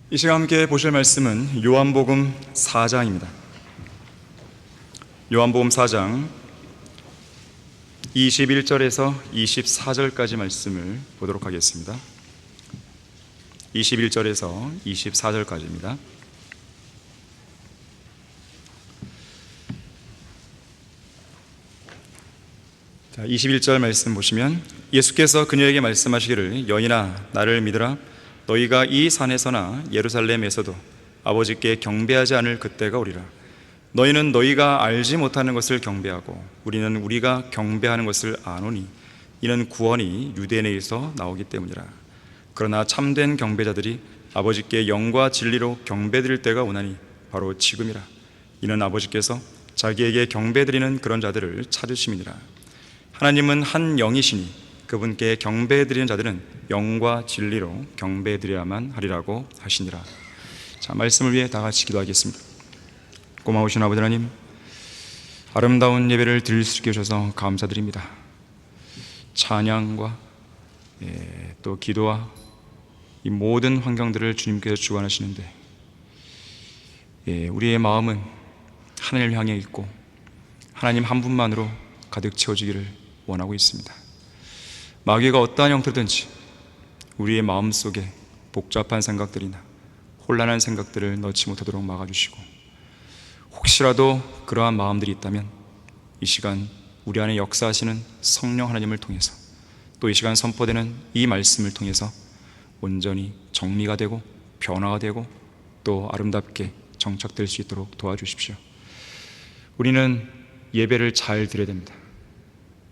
이 시간 함께 보실 말씀은 요한복음 4장입니다. 요한복음 4장 21절에서 24절까지 말씀을 보도록 하겠습니다. 21절에서 24절까지입니다. 자, 21절 말씀 보시면 예수께서 그녀에게 말씀하시기를 여인아 나를 믿으라 너희가 이 산에서나 예루살렘에서도 아버지께 경배하지 않을 그때가 오리라. 너희는 너희가 알지 못하는 것을 경배하고 우리는 우리가 경배하는 것을 아노니 이는 구원이 유대인에게서 나오기 때문이라. 그러나 참된 경배자들이 아버지께 영과 진리로 경배드릴 때가 오나니 바로 지금이라. 이는 아버지께서 자기에게 경배드리는 그런 자들을 찾으심이니라. 하나님은 한 영이시니 그분께 경배드리는 자들은 영과 진리로 경배드려야만 하리라고 하시니라. 자, 말씀을 위해 다 같이 기도하겠습니다. 고마우신 아버지 하나님, 아름다운 예배를 드릴 수 있게 해주셔서 감사드립니다. 찬양과 또 기도와 이 모든 환경들을 주님께서 주관하시는데 우리의 마음은 하늘을 향해 있고 하나님 한 분만으로 가득 채워지기를 원하고 있습니다. 마귀가 어떠한 형태든지 우리의 마음속에 복잡한 생각들이나 혼란한 생각들을 넣지 못하도록 막아주시고, 혹시라도 그러한 마음들이 있다면 이 시간 우리 안에 역사하시는 성령 하나님을 통해서 또 이 시간 선포되는 이 말씀을 통해서 온전히 정리가 되고 변화가 되고 또 아름답게 정착될 수 있도록 도와주십시오. 우리는 예배를 잘 드려야 됩니다.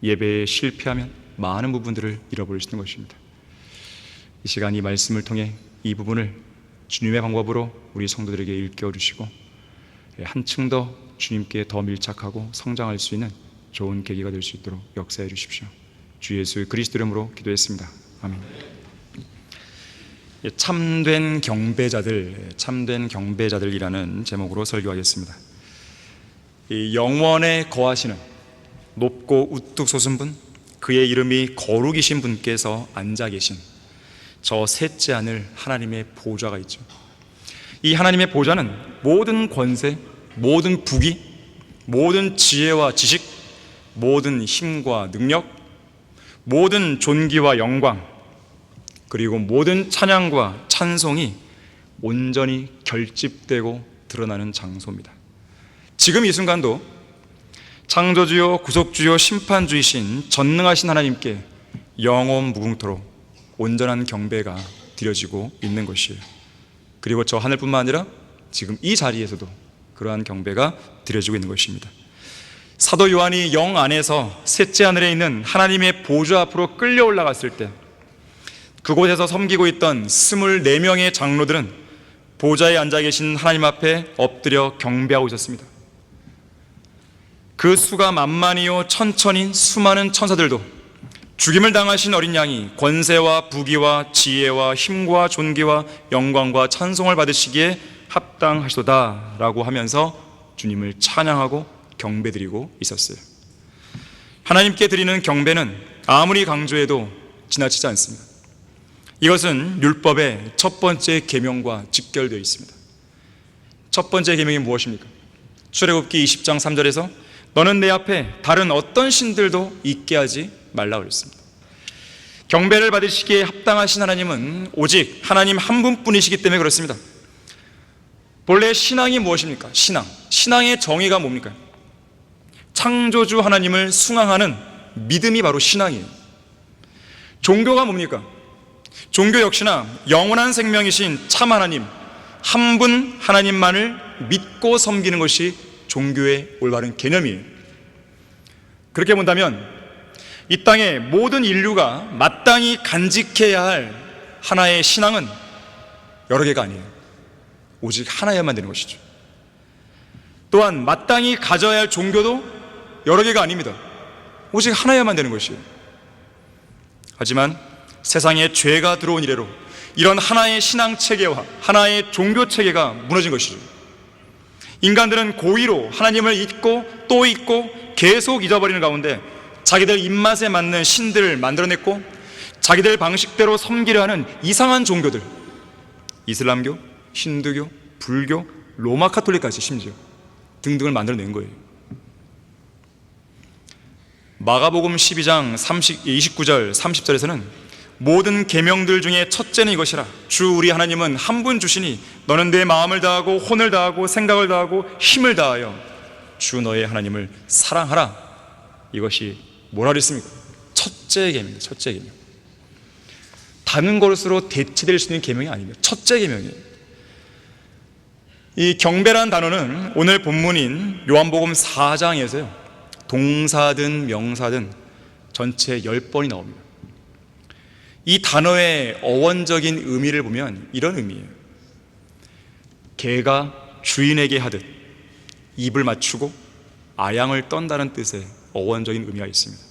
예배에 실패하면 많은 부분들을 잃어버릴 수 있는 것입니다. 이 시간 이 말씀을 통해 이 부분을 주님의 방법으로 우리 성도들에게 일깨워 주시고 한층 더 주님께 더 밀착하고 성장할 수 있는 좋은 계기가 될 수 있도록 역사해 주십시오. 주 예수 그리스도 이름으로 기도했습니다. 아멘. 참된 경배자들이라는 제목으로 설교하겠습니다. 이 영원에 거하시는 높고 우뚝 솟은 분, 그의 이름이 거룩이신 분께서 앉아 계신 저 셋째 하늘 하나님의 보좌가 있죠. 이 하나님의 보좌는 모든 권세, 모든 부귀, 모든 지혜와 지식, 모든 힘과 능력, 모든 존귀와 영광, 그리고 모든 찬양과 찬송이 온전히 결집되고 드러나는 장소입니다. 지금 이 순간도 창조주요 구속주요 심판주이신 전능하신 하나님께 영원 무궁토록 온전한 경배가 드려지고 있는 것이에요. 그리고 저 하늘뿐만 아니라 지금 이 자리에서도 그러한 경배가 드려지고 있는 것입니다. 사도 요한이 영 안에서 셋째 하늘에 있는 하나님의 보좌 앞으로 끌려 올라갔을 때 그곳에서 섬기고 있던 24명의 장로들은 보좌에 앉아 계신 하나님 앞에 엎드려 경배하고 있었습니다. 그 수가 만만이요 천천인 수많은 천사들도 죽임을 당하신 어린 양이 권세와 부귀와 지혜와 힘과 존귀와 영광과 찬송을 받으시기에 합당하시도다 라고 하면서 주님을 찬양하고 경배드리고 있었어요. 하나님께 드리는 경배는 아무리 강조해도 지나치지 않습니다. 이것은 율법의 첫 번째 계명과 직결되어 있습니다. 첫 번째 계명이 무엇입니까? 출애굽기 20장 3절에서 너는 내 앞에 다른 어떤 신들도 있게 하지 말라 그랬습니다. 경배를 받으시기에 합당하신 하나님은 오직 하나님 한 분뿐이시기 때문에 그렇습니다. 본래 신앙이 무엇입니까? 신앙의 정의가 뭡니까? 창조주 하나님을 숭앙하는 믿음이 바로 신앙이에요. 종교가 뭡니까? 종교 역시나 영원한 생명이신 참 하나님 한 분 하나님만을 믿고 섬기는 것이 종교의 올바른 개념이에요. 그렇게 본다면 이 땅의 모든 인류가 마땅히 간직해야 할 하나의 신앙은 여러 개가 아니에요. 오직 하나여야만 되는 것이죠. 또한 마땅히 가져야 할 종교도 여러 개가 아닙니다. 오직 하나여야만 되는 것이에요. 하지만 세상에 죄가 들어온 이래로 이런 하나의 신앙 체계와 하나의 종교 체계가 무너진 것이죠. 인간들은 고의로 하나님을 잊고 또 잊고 계속 잊어버리는 가운데 자기들 입맛에 맞는 신들을 만들어냈고 자기들 방식대로 섬기려 하는 이상한 종교들, 이슬람교, 힌두교, 불교, 로마 카톨릭까지 심지어 등등을 만들어낸 거예요. 마가복음 12장 29절 30절에서는 모든 계명들 중에 첫째는 이것이라. 주 우리 하나님은 한 분 주시니 너는 내 마음을 다하고 혼을 다하고 생각을 다하고 힘을 다하여 주 너의 하나님을 사랑하라. 이것이 뭐라 그랬습니까? 첫째 계명입니다. 첫째 계명. 다른 것으로 대체될 수 있는 계명이 아닙니다. 첫째 계명이에요. 이 경배라는 단어는 오늘 본문인 요한복음 4장에서요 동사든 명사든 전체 10번이 나옵니다. 이 단어의 어원적인 의미를 보면 이런 의미예요. 개가 주인에게 하듯 입을 맞추고 아양을 떤다는 뜻의 어원적인 의미가 있습니다.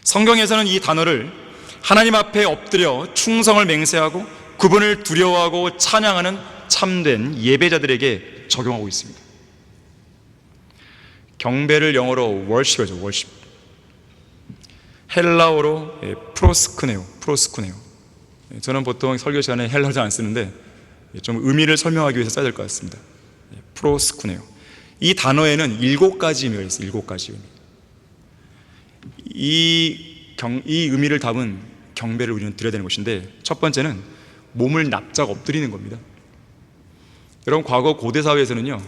성경에서는 이 단어를 하나님 앞에 엎드려 충성을 맹세하고 그분을 두려워하고 찬양하는 참된 예배자들에게 적용하고 있습니다. 경배를 영어로 worship이죠. worship. 헬라어로 프로스쿠네오. 저는 보통 설교 시간에 헬라어를 안 쓰는데 좀 의미를 설명하기 위해서 써야 될 것 같습니다. 프로스쿠네오. 이 단어에는 7가지 의미가 있어요. 7가지 의미. 이 의미를 담은 경배를 우리는 드려야 되는 것인데, 첫 번째는 몸을 납작 엎드리는 겁니다. 여러분, 과거 고대 사회에서는요,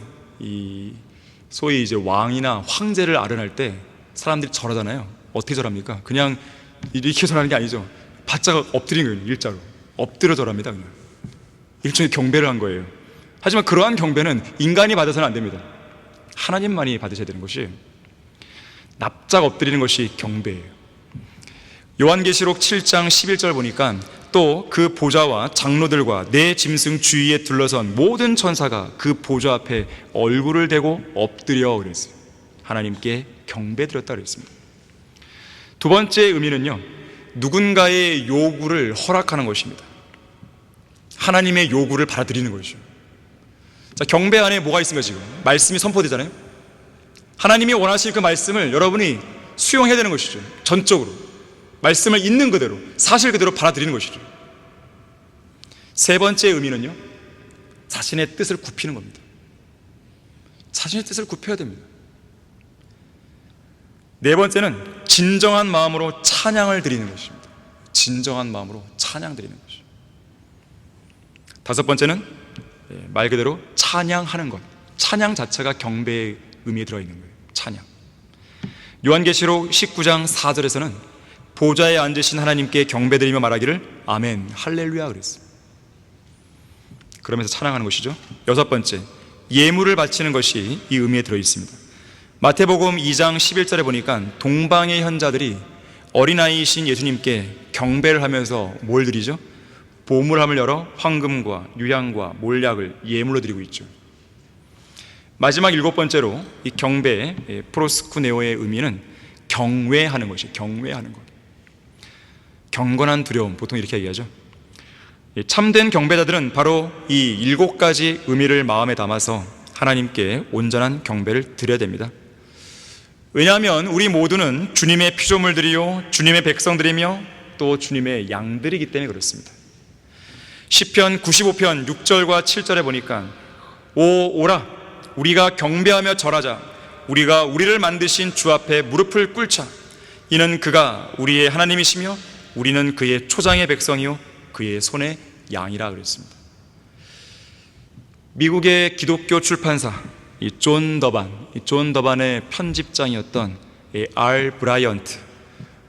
소위 이제 왕이나 황제를 아련할 때 사람들이 절하잖아요. 어떻게 절합니까? 그냥 이렇게 절하는 게 아니죠. 바짝 엎드리는 거예요. 일자로 엎드려 절합니다. 그냥 일종의 경배를 한 거예요. 하지만 그러한 경배는 인간이 받아서는 안 됩니다. 하나님만이 받으셔야 되는 것이, 납작 엎드리는 것이 경배예요. 요한계시록 7장 11절 보니까 또 그 보좌와 장로들과 내 짐승 주위에 둘러선 모든 천사가 그 보좌 앞에 얼굴을 대고 엎드려 그랬어요. 하나님께 경배드렸다 그랬습니다. 두 번째 의미는요, 누군가의 요구를 허락하는 것입니다. 하나님의 요구를 받아들이는 것이죠. 자, 경배 안에 뭐가 있습니까? 지금 말씀이 선포되잖아요. 하나님이 원하시는 그 말씀을 여러분이 수용해야 되는 것이죠. 전적으로 말씀을 있는 그대로, 사실 그대로 받아들이는 것이죠. 세 번째 의미는요, 자신의 뜻을 굽히는 겁니다. 자신의 뜻을 굽혀야 됩니다. 네 번째는 진정한 마음으로 찬양을 드리는 것입니다. 진정한 마음으로 찬양 드리는 것이죠. 다섯 번째는 말 그대로 찬양하는 것. 찬양 자체가 경배의 의미에 들어있는 거예요. 찬양. 요한계시록 19장 4절에서는 보좌에 앉으신 하나님께 경배드리며 말하기를 아멘, 할렐루야 그랬어요. 그러면서 찬양하는 것이죠. 여섯 번째, 예물을 바치는 것이 이 의미에 들어있습니다. 마태복음 2장 11절에 보니까 동방의 현자들이 어린아이이신 예수님께 경배를 하면서 뭘 드리죠? 보물함을 열어 황금과 유향과 몰약을 예물로 드리고 있죠. 마지막 일곱 번째로 이 경배의 프로스쿠네오의 의미는 경외하는 것이에요. 경외하는 것. 경건한 두려움, 보통 이렇게 얘기하죠. 참된 경배자들은 바로 이 7가지 의미를 마음에 담아서 하나님께 온전한 경배를 드려야 됩니다. 왜냐하면 우리 모두는 주님의 피조물들이요 주님의 백성들이며 또 주님의 양들이기 때문에 그렇습니다. 시편 95편 6절과 7절에 보니까 오라 우리가 경배하며 절하자, 우리가 우리를 만드신 주 앞에 무릎을 꿇자. 이는 그가 우리의 하나님이시며 우리는 그의 초장의 백성이요 그의 손의 양이라 그랬습니다. 미국의 기독교 출판사 존 더반의 편집장이었던 알 브라이언트,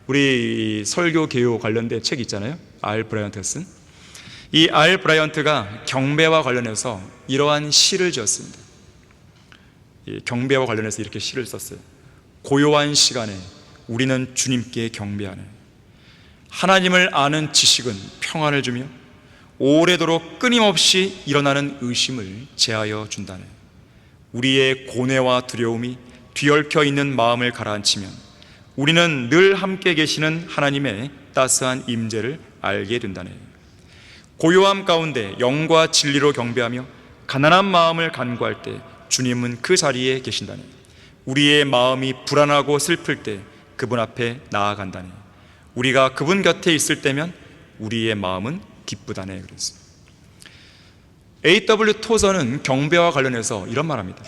우리 설교 개요 관련된 책 있잖아요. 알 브라이언트가 쓴 이 알 브라이언트가 경배와 관련해서 이러한 시를 지었습니다. 경배와 관련해서 이렇게 시를 썼어요. 고요한 시간에 우리는 주님께 경배하네. 하나님을 아는 지식은 평안을 주며 오래도록 끊임없이 일어나는 의심을 제하여 준다네. 우리의 고뇌와 두려움이 뒤얽혀 있는 마음을 가라앉히면 우리는 늘 함께 계시는 하나님의 따스한 임재를 알게 된다네. 고요함 가운데 영과 진리로 경배하며 가난한 마음을 간구할 때 주님은 그 자리에 계신다네. 우리의 마음이 불안하고 슬플 때 그분 앞에 나아간다네. 우리가 그분 곁에 있을 때면 우리의 마음은 기쁘다네. 그랬어요. A.W. 토저는 경배와 관련해서 이런 말합니다.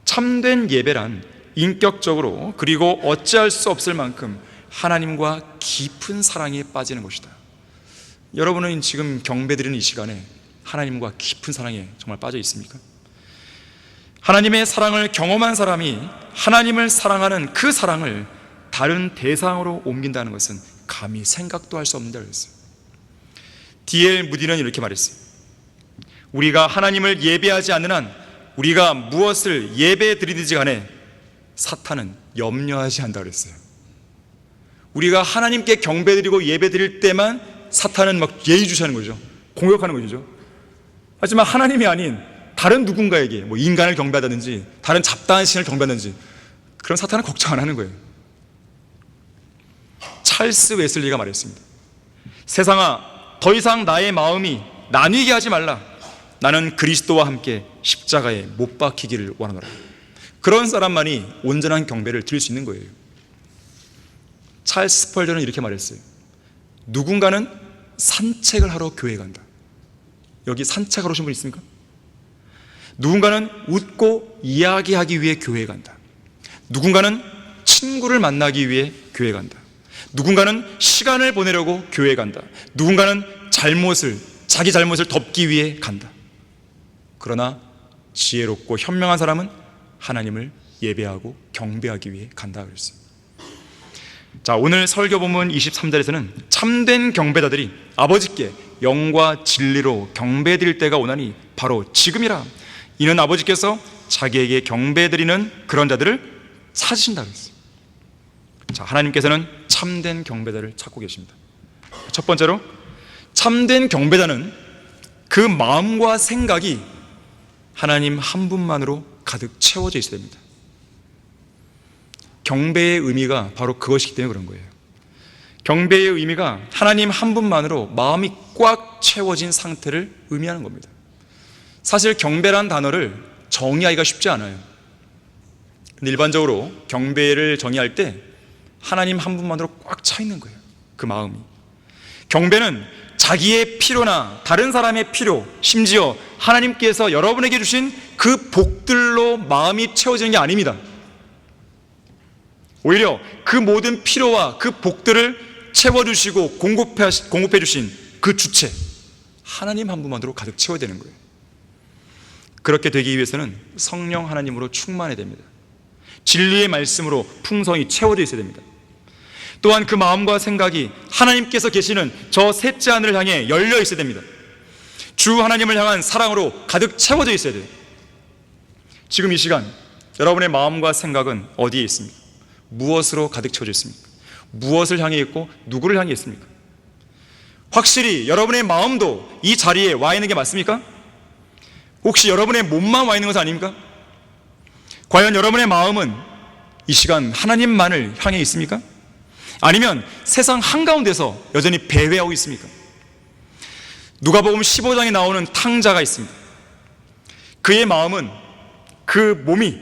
참된 예배란 인격적으로 그리고 어찌할 수 없을 만큼 하나님과 깊은 사랑에 빠지는 것이다. 여러분은 지금 경배드리는 이 시간에 하나님과 깊은 사랑에 정말 빠져 있습니까? 하나님의 사랑을 경험한 사람이 하나님을 사랑하는 그 사랑을 다른 대상으로 옮긴다는 것은 감히 생각도 할 수 없는 다고 했어요. D.L. 무디는 이렇게 말했어요. 우리가 하나님을 예배하지 않는 한 우리가 무엇을 예배 드리든지 간에 사탄은 염려하지 않는다고 그랬어요. 우리가 하나님께 경배드리고 예배 드릴 때만 사탄은 막 예의주시하는 거죠. 공격하는 거죠. 하지만 하나님이 아닌 다른 누군가에게 뭐 인간을 경배하다든지 다른 잡다한 신을 경배하든지 그런 사탄은 걱정 안 하는 거예요. 찰스 웨슬리가 말했습니다. 세상아, 더 이상 나의 마음이 나뉘게 하지 말라. 나는 그리스도와 함께 십자가에 못 박히기를 원하노라. 그런 사람만이 온전한 경배를 드릴 수 있는 거예요. 찰스 스펄전은 이렇게 말했어요. 누군가는 산책을 하러 교회에 간다. 여기 산책하러 오신 분 있습니까? 누군가는 웃고 이야기하기 위해 교회에 간다. 누군가는 친구를 만나기 위해 교회에 간다. 누군가는 시간을 보내려고 교회에 간다. 누군가는 자기 잘못을 덮기 위해 간다. 그러나 지혜롭고 현명한 사람은 하나님을 예배하고 경배하기 위해 간다 그랬어요. 자, 오늘 설교 본문 23절에서는 참된 경배자들이 아버지께 영과 진리로 경배드릴 때가 오나니 바로 지금이라. 이는 아버지께서 자기에게 경배드리는 그런 자들을 찾으신다 그랬어요. 자, 하나님께서는 참된 경배자를 찾고 계십니다. 첫 번째로, 참된 경배자는 그 마음과 생각이 하나님 한 분만으로 가득 채워져 있어야 됩니다. 경배의 의미가 바로 그것이기 때문에 그런 거예요. 경배의 의미가 하나님 한 분만으로 마음이 꽉 채워진 상태를 의미하는 겁니다. 사실 경배란 단어를 정의하기가 쉽지 않아요. 근데 일반적으로 경배를 정의할 때 하나님 한 분만으로 꽉 차 있는 거예요. 그 마음이. 경배는 자기의 필요나 다른 사람의 필요, 심지어 하나님께서 여러분에게 주신 그 복들로 마음이 채워지는 게 아닙니다. 오히려 그 모든 필요와 그 복들을 채워주시고 공급해 주신 그 주체, 하나님 한 분만으로 가득 채워야 되는 거예요. 그렇게 되기 위해서는 성령 하나님으로 충만해야 됩니다. 진리의 말씀으로 풍성히 채워져 있어야 됩니다. 또한 그 마음과 생각이 하나님께서 계시는 저 셋째 하늘을 향해 열려 있어야 됩니다. 주 하나님을 향한 사랑으로 가득 채워져 있어야 돼요. 지금 이 시간 여러분의 마음과 생각은 어디에 있습니까? 무엇으로 가득 채워져 있습니까? 무엇을 향해 있고 누구를 향해 있습니까? 확실히 여러분의 마음도 이 자리에 와 있는 게 맞습니까? 혹시 여러분의 몸만 와 있는 것은 아닙니까? 과연 여러분의 마음은 이 시간 하나님만을 향해 있습니까? 아니면 세상 한가운데서 여전히 배회하고 있습니까? 누가복음 15장에 나오는 탕자가 있습니다. 그의 마음은 그 몸이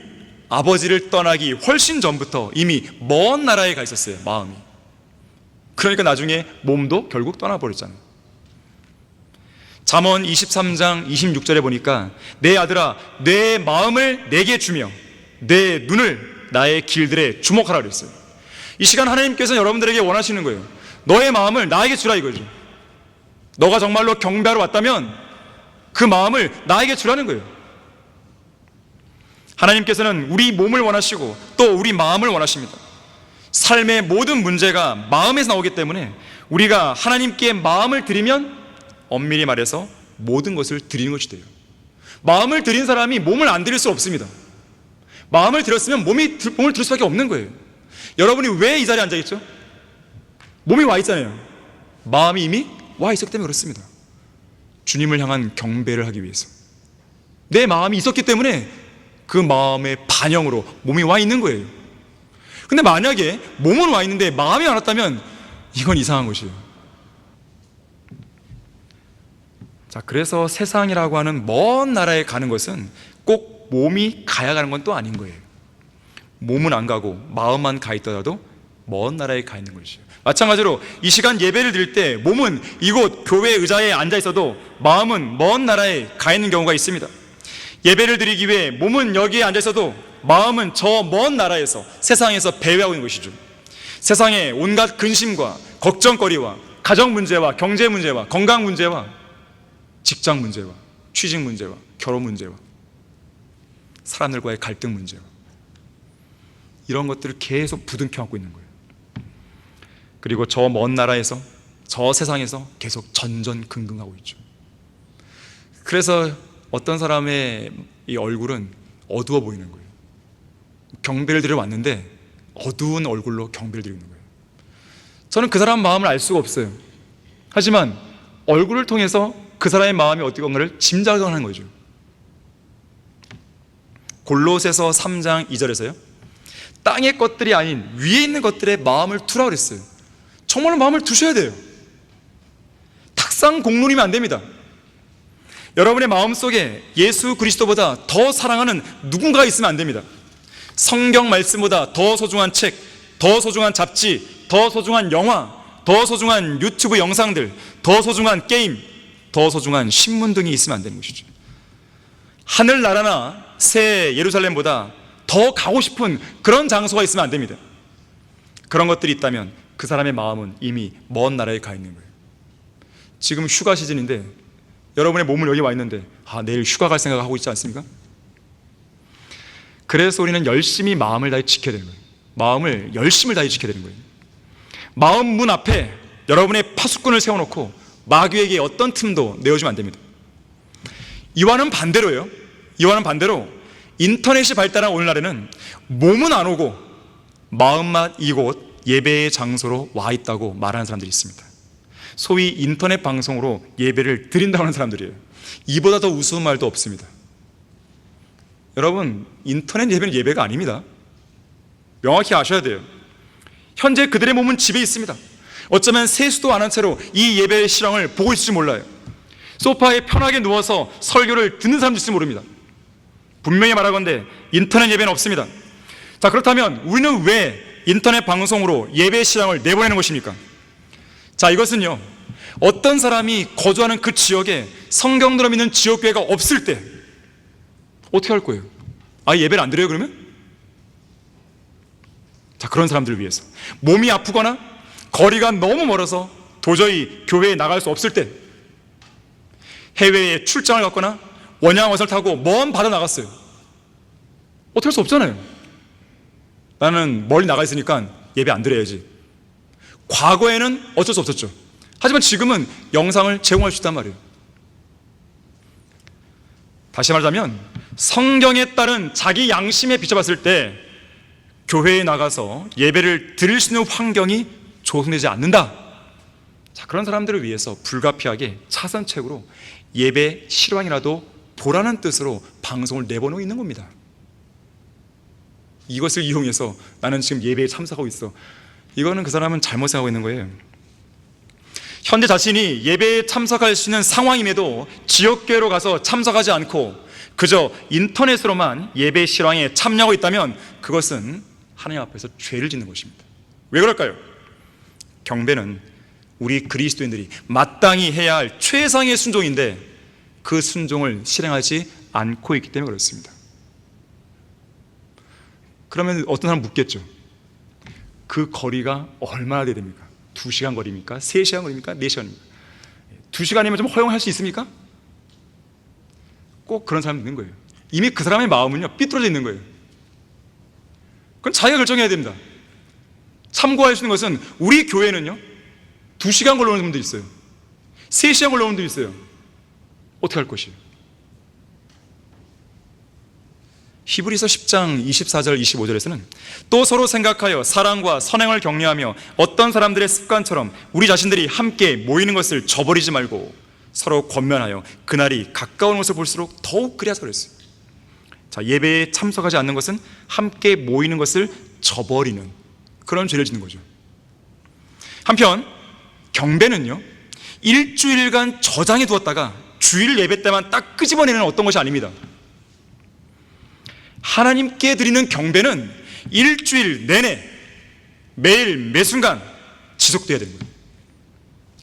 아버지를 떠나기 훨씬 전부터 이미 먼 나라에 가 있었어요. 마음이. 그러니까 나중에 몸도 결국 떠나버렸잖아요. 잠언 23장 26절에 보니까 내 아들아 내 마음을 내게 주며 내 눈을 나의 길들에 주목하라 그랬어요. 이 시간 하나님께서는 여러분들에게 원하시는 거예요. 너의 마음을 나에게 주라 이거죠. 너가 정말로 경배하러 왔다면 그 마음을 나에게 주라는 거예요. 하나님께서는 우리 몸을 원하시고 또 우리 마음을 원하십니다. 삶의 모든 문제가 마음에서 나오기 때문에 우리가 하나님께 마음을 드리면 엄밀히 말해서 모든 것을 드리는 것이 돼요. 마음을 드린 사람이 몸을 안 드릴 수 없습니다. 마음을 드렸으면 몸을 드릴 수밖에 없는 거예요. 여러분이 왜 이 자리에 앉아있죠? 몸이 와 있잖아요. 마음이 이미 와 있었기 때문에 그렇습니다. 주님을 향한 경배를 하기 위해서 내 마음이 있었기 때문에 그 마음의 반영으로 몸이 와 있는 거예요. 근데 만약에 몸은 와 있는데 마음이 안 왔다면 이건 이상한 것이에요. 자, 그래서 세상이라고 하는 먼 나라에 가는 것은 꼭 몸이 가야 가는 건 또 아닌 거예요. 몸은 안 가고 마음만 가 있더라도 먼 나라에 가 있는 것이죠. 마찬가지로 이 시간 예배를 드릴 때 몸은 이곳 교회 의자에 앉아 있어도 마음은 먼 나라에 가 있는 경우가 있습니다. 예배를 드리기 위해 몸은 여기에 앉아 있어도 마음은 저 먼 나라에서, 세상에서 배회하고 있는 것이죠. 세상의 온갖 근심과 걱정거리와 가정 문제와 경제 문제와 건강 문제와 직장 문제와 취직 문제와 결혼 문제와 사람들과의 갈등 문제와 이런 것들을 계속 부둥켜 안고 있는 거예요. 그리고 저 먼 나라에서, 저 세상에서 계속 전전긍긍하고 있죠. 그래서 어떤 사람의 이 얼굴은 어두워 보이는 거예요. 경배를 드리러 왔는데 어두운 얼굴로 경배를 드리는 거예요. 저는 그 사람 마음을 알 수가 없어요. 하지만 얼굴을 통해서 그 사람의 마음이 어떤가를 짐작하는 거죠. 골로새서 3장 2절에서요, 땅의 것들이 아닌 위에 있는 것들에 마음을 두라 그랬어요. 정말로 마음을 두셔야 돼요. 탁상 공론이면 안 됩니다. 여러분의 마음속에 예수 그리스도보다 더 사랑하는 누군가가 있으면 안 됩니다. 성경 말씀보다 더 소중한 책, 더 소중한 잡지, 더 소중한 영화, 더 소중한 유튜브 영상들, 더 소중한 게임, 더 소중한 신문 등이 있으면 안 되는 것이죠. 하늘나라나 새 예루살렘보다 더 가고 싶은 그런 장소가 있으면 안 됩니다. 그런 것들이 있다면 그 사람의 마음은 이미 먼 나라에 가 있는 거예요. 지금 휴가 시즌인데 여러분의 몸은 여기 와 있는데 내일 휴가 갈 생각을 하고 있지 않습니까? 그래서 우리는 열심히 마음을 다해 지켜야 되는 거예요. 마음을 열심을 다해 지켜야 되는 거예요. 마음 문 앞에 여러분의 파수꾼을 세워놓고 마귀에게 어떤 틈도 내어주면 안 됩니다. 이와는 반대로 인터넷이 발달한 오늘날에는 몸은 안 오고 마음만 이곳 예배의 장소로 와 있다고 말하는 사람들이 있습니다. 소위 인터넷 방송으로 예배를 드린다고 하는 사람들이에요. 이보다 더 우스운 말도 없습니다. 여러분, 인터넷 예배는 예배가 아닙니다. 명확히 아셔야 돼요. 현재 그들의 몸은 집에 있습니다. 어쩌면 세수도 안 한 채로 이 예배의 실황을 보고 있을지 몰라요. 소파에 편하게 누워서 설교를 듣는 사람도 있을지 모릅니다. 분명히 말하건대 인터넷 예배는 없습니다. 자, 그렇다면 우리는 왜 인터넷 방송으로 예배의 실황을 내보내는 것입니까? 자, 이것은요, 어떤 사람이 거주하는 그 지역에 성경대로 믿는 지역교회가 없을 때 어떻게 할 거예요? 예배를 안 드려요 그러면? 자, 그런 사람들을 위해서, 몸이 아프거나 거리가 너무 멀어서 도저히 교회에 나갈 수 없을 때, 해외에 출장을 갔거나 원양어선을 타고 먼 바다 나갔어요. 어떻게 할 수 없잖아요. 나는 멀리 나가 있으니까 예배 안 드려야지. 과거에는 어쩔 수 없었죠. 하지만 지금은 영상을 제공할 수 있단 말이에요. 다시 말하자면 성경에 따른 자기 양심에 비춰봤을 때 교회에 나가서 예배를 드릴 수 있는 환경이 조성되지 않는다. 자, 그런 사람들을 위해서 불가피하게 차선책으로 예배 실황이라도 보라는 뜻으로 방송을 내보내고 있는 겁니다. 이것을 이용해서 나는 지금 예배에 참석하고 있어. 이거는 그 사람은 잘못 생각하고 있는 거예요. 현재 자신이 예배에 참석할 수 있는 상황임에도 지역교회로 가서 참석하지 않고 그저 인터넷으로만 예배 실황에 참여하고 있다면 그것은 하나님 앞에서 죄를 짓는 것입니다. 왜 그럴까요? 경배는 우리 그리스도인들이 마땅히 해야 할 최상의 순종인데 그 순종을 실행하지 않고 있기 때문에 그렇습니다. 그러면 어떤 사람은 묻겠죠. 그 거리가 얼마나 돼야 됩니까? 2시간 거리입니까? 3시간 거리입니까? 4시간입니까? 2시간이면 좀 허용할 수 있습니까? 꼭 그런 사람이 있는 거예요. 이미 그 사람의 마음은요, 삐뚤어져 있는 거예요. 그건 자기가 결정해야 됩니다. 참고할 수 있는 것은 우리 교회는요, 2시간 걸려오는 분도 있어요. 3시간 걸려오는 분도 있어요. 어떻게 할 것이에요? 히브리서 10장 24절 25절에서는 또 서로 생각하여 사랑과 선행을 격려하며 어떤 사람들의 습관처럼 우리 자신들이 함께 모이는 것을 저버리지 말고 서로 권면하여 그날이 가까운 것을 볼수록 더욱 그리하자 그랬어요. 자, 예배에 참석하지 않는 것은 함께 모이는 것을 저버리는 그런 죄를 짓는 거죠. 한편 경배는요, 일주일간 저장해 두었다가 주일 예배 때만 딱 끄집어내는 어떤 것이 아닙니다. 하나님께 드리는 경배는 일주일 내내 매일 매순간 지속돼야 되는 거예요.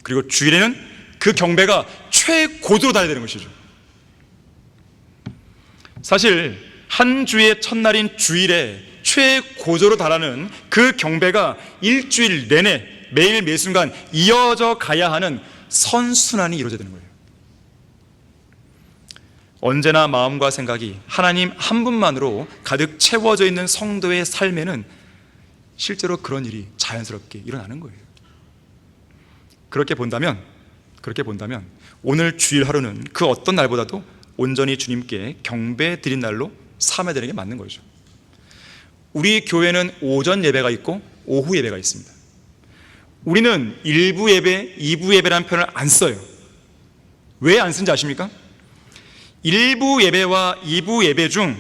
그리고 주일에는 그 경배가 최고조로 달해야 되는 것이죠. 사실 한 주의 첫날인 주일에 최고조로 달하는 그 경배가 일주일 내내 매일 매순간 이어져 가야 하는 선순환이 이루어져야 되는 거예요. 언제나 마음과 생각이 하나님 한 분만으로 가득 채워져 있는 성도의 삶에는 실제로 그런 일이 자연스럽게 일어나는 거예요. 그렇게 본다면 오늘 주일 하루는 그 어떤 날보다도 온전히 주님께 경배 드린 날로 삼아야 되는 게 맞는 거죠. 우리 교회는 오전 예배가 있고 오후 예배가 있습니다. 우리는 1부 예배, 2부 예배라는 표현을 안 써요. 왜 안 쓰는지 아십니까? 1부 예배와 2부 예배 중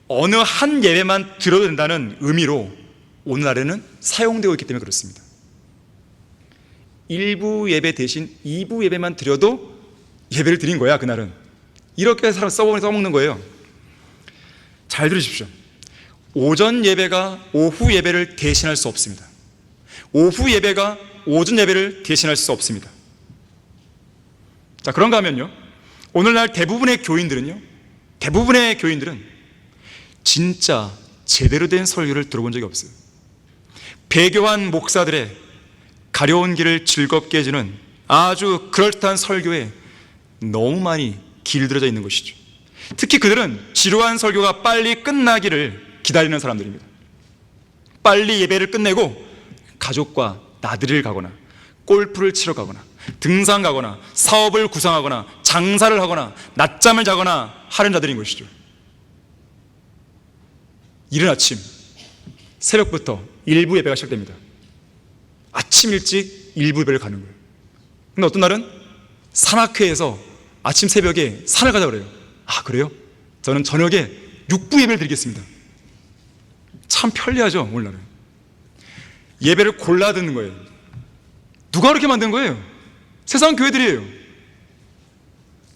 어느 한 예배만 드려도 된다는 의미로 오늘날에는 사용되고 있기 때문에 그렇습니다. 1부 예배 대신 2부 예배만 드려도 예배를 드린 거야, 그날은. 이렇게 써먹는 거예요. 잘 들으십시오. 오전 예배가 오후 예배를 대신할 수 없습니다. 오후 예배가 오전 예배를 대신할 수 없습니다. 자, 그런가 하면요, 오늘날 대부분의 교인들은 진짜 제대로 된 설교를 들어본 적이 없어요. 배교한 목사들의 가려운 길을 즐겁게 해주는 아주 그럴듯한 설교에 너무 많이 길들여져 있는 것이죠. 특히 그들은 지루한 설교가 빨리 끝나기를 기다리는 사람들입니다. 빨리 예배를 끝내고 가족과 나들이를 가거나 골프를 치러 가거나 등산 가거나 사업을 구상하거나 장사를 하거나 낮잠을 자거나 하는 자들인 것이죠. 이른 아침 새벽부터 일부 예배가 시작됩니다. 아침 일찍 일부 예배를 가는 거예요. 근데 어떤 날은 산악회에서 아침 새벽에 산을 가자 그래요. 아, 그래요? 저는 저녁에 6부 예배를 드리겠습니다. 참 편리하죠, 오늘날은. 예배를 골라 듣는 거예요. 누가 그렇게 만든 거예요? 세상 교회들이에요.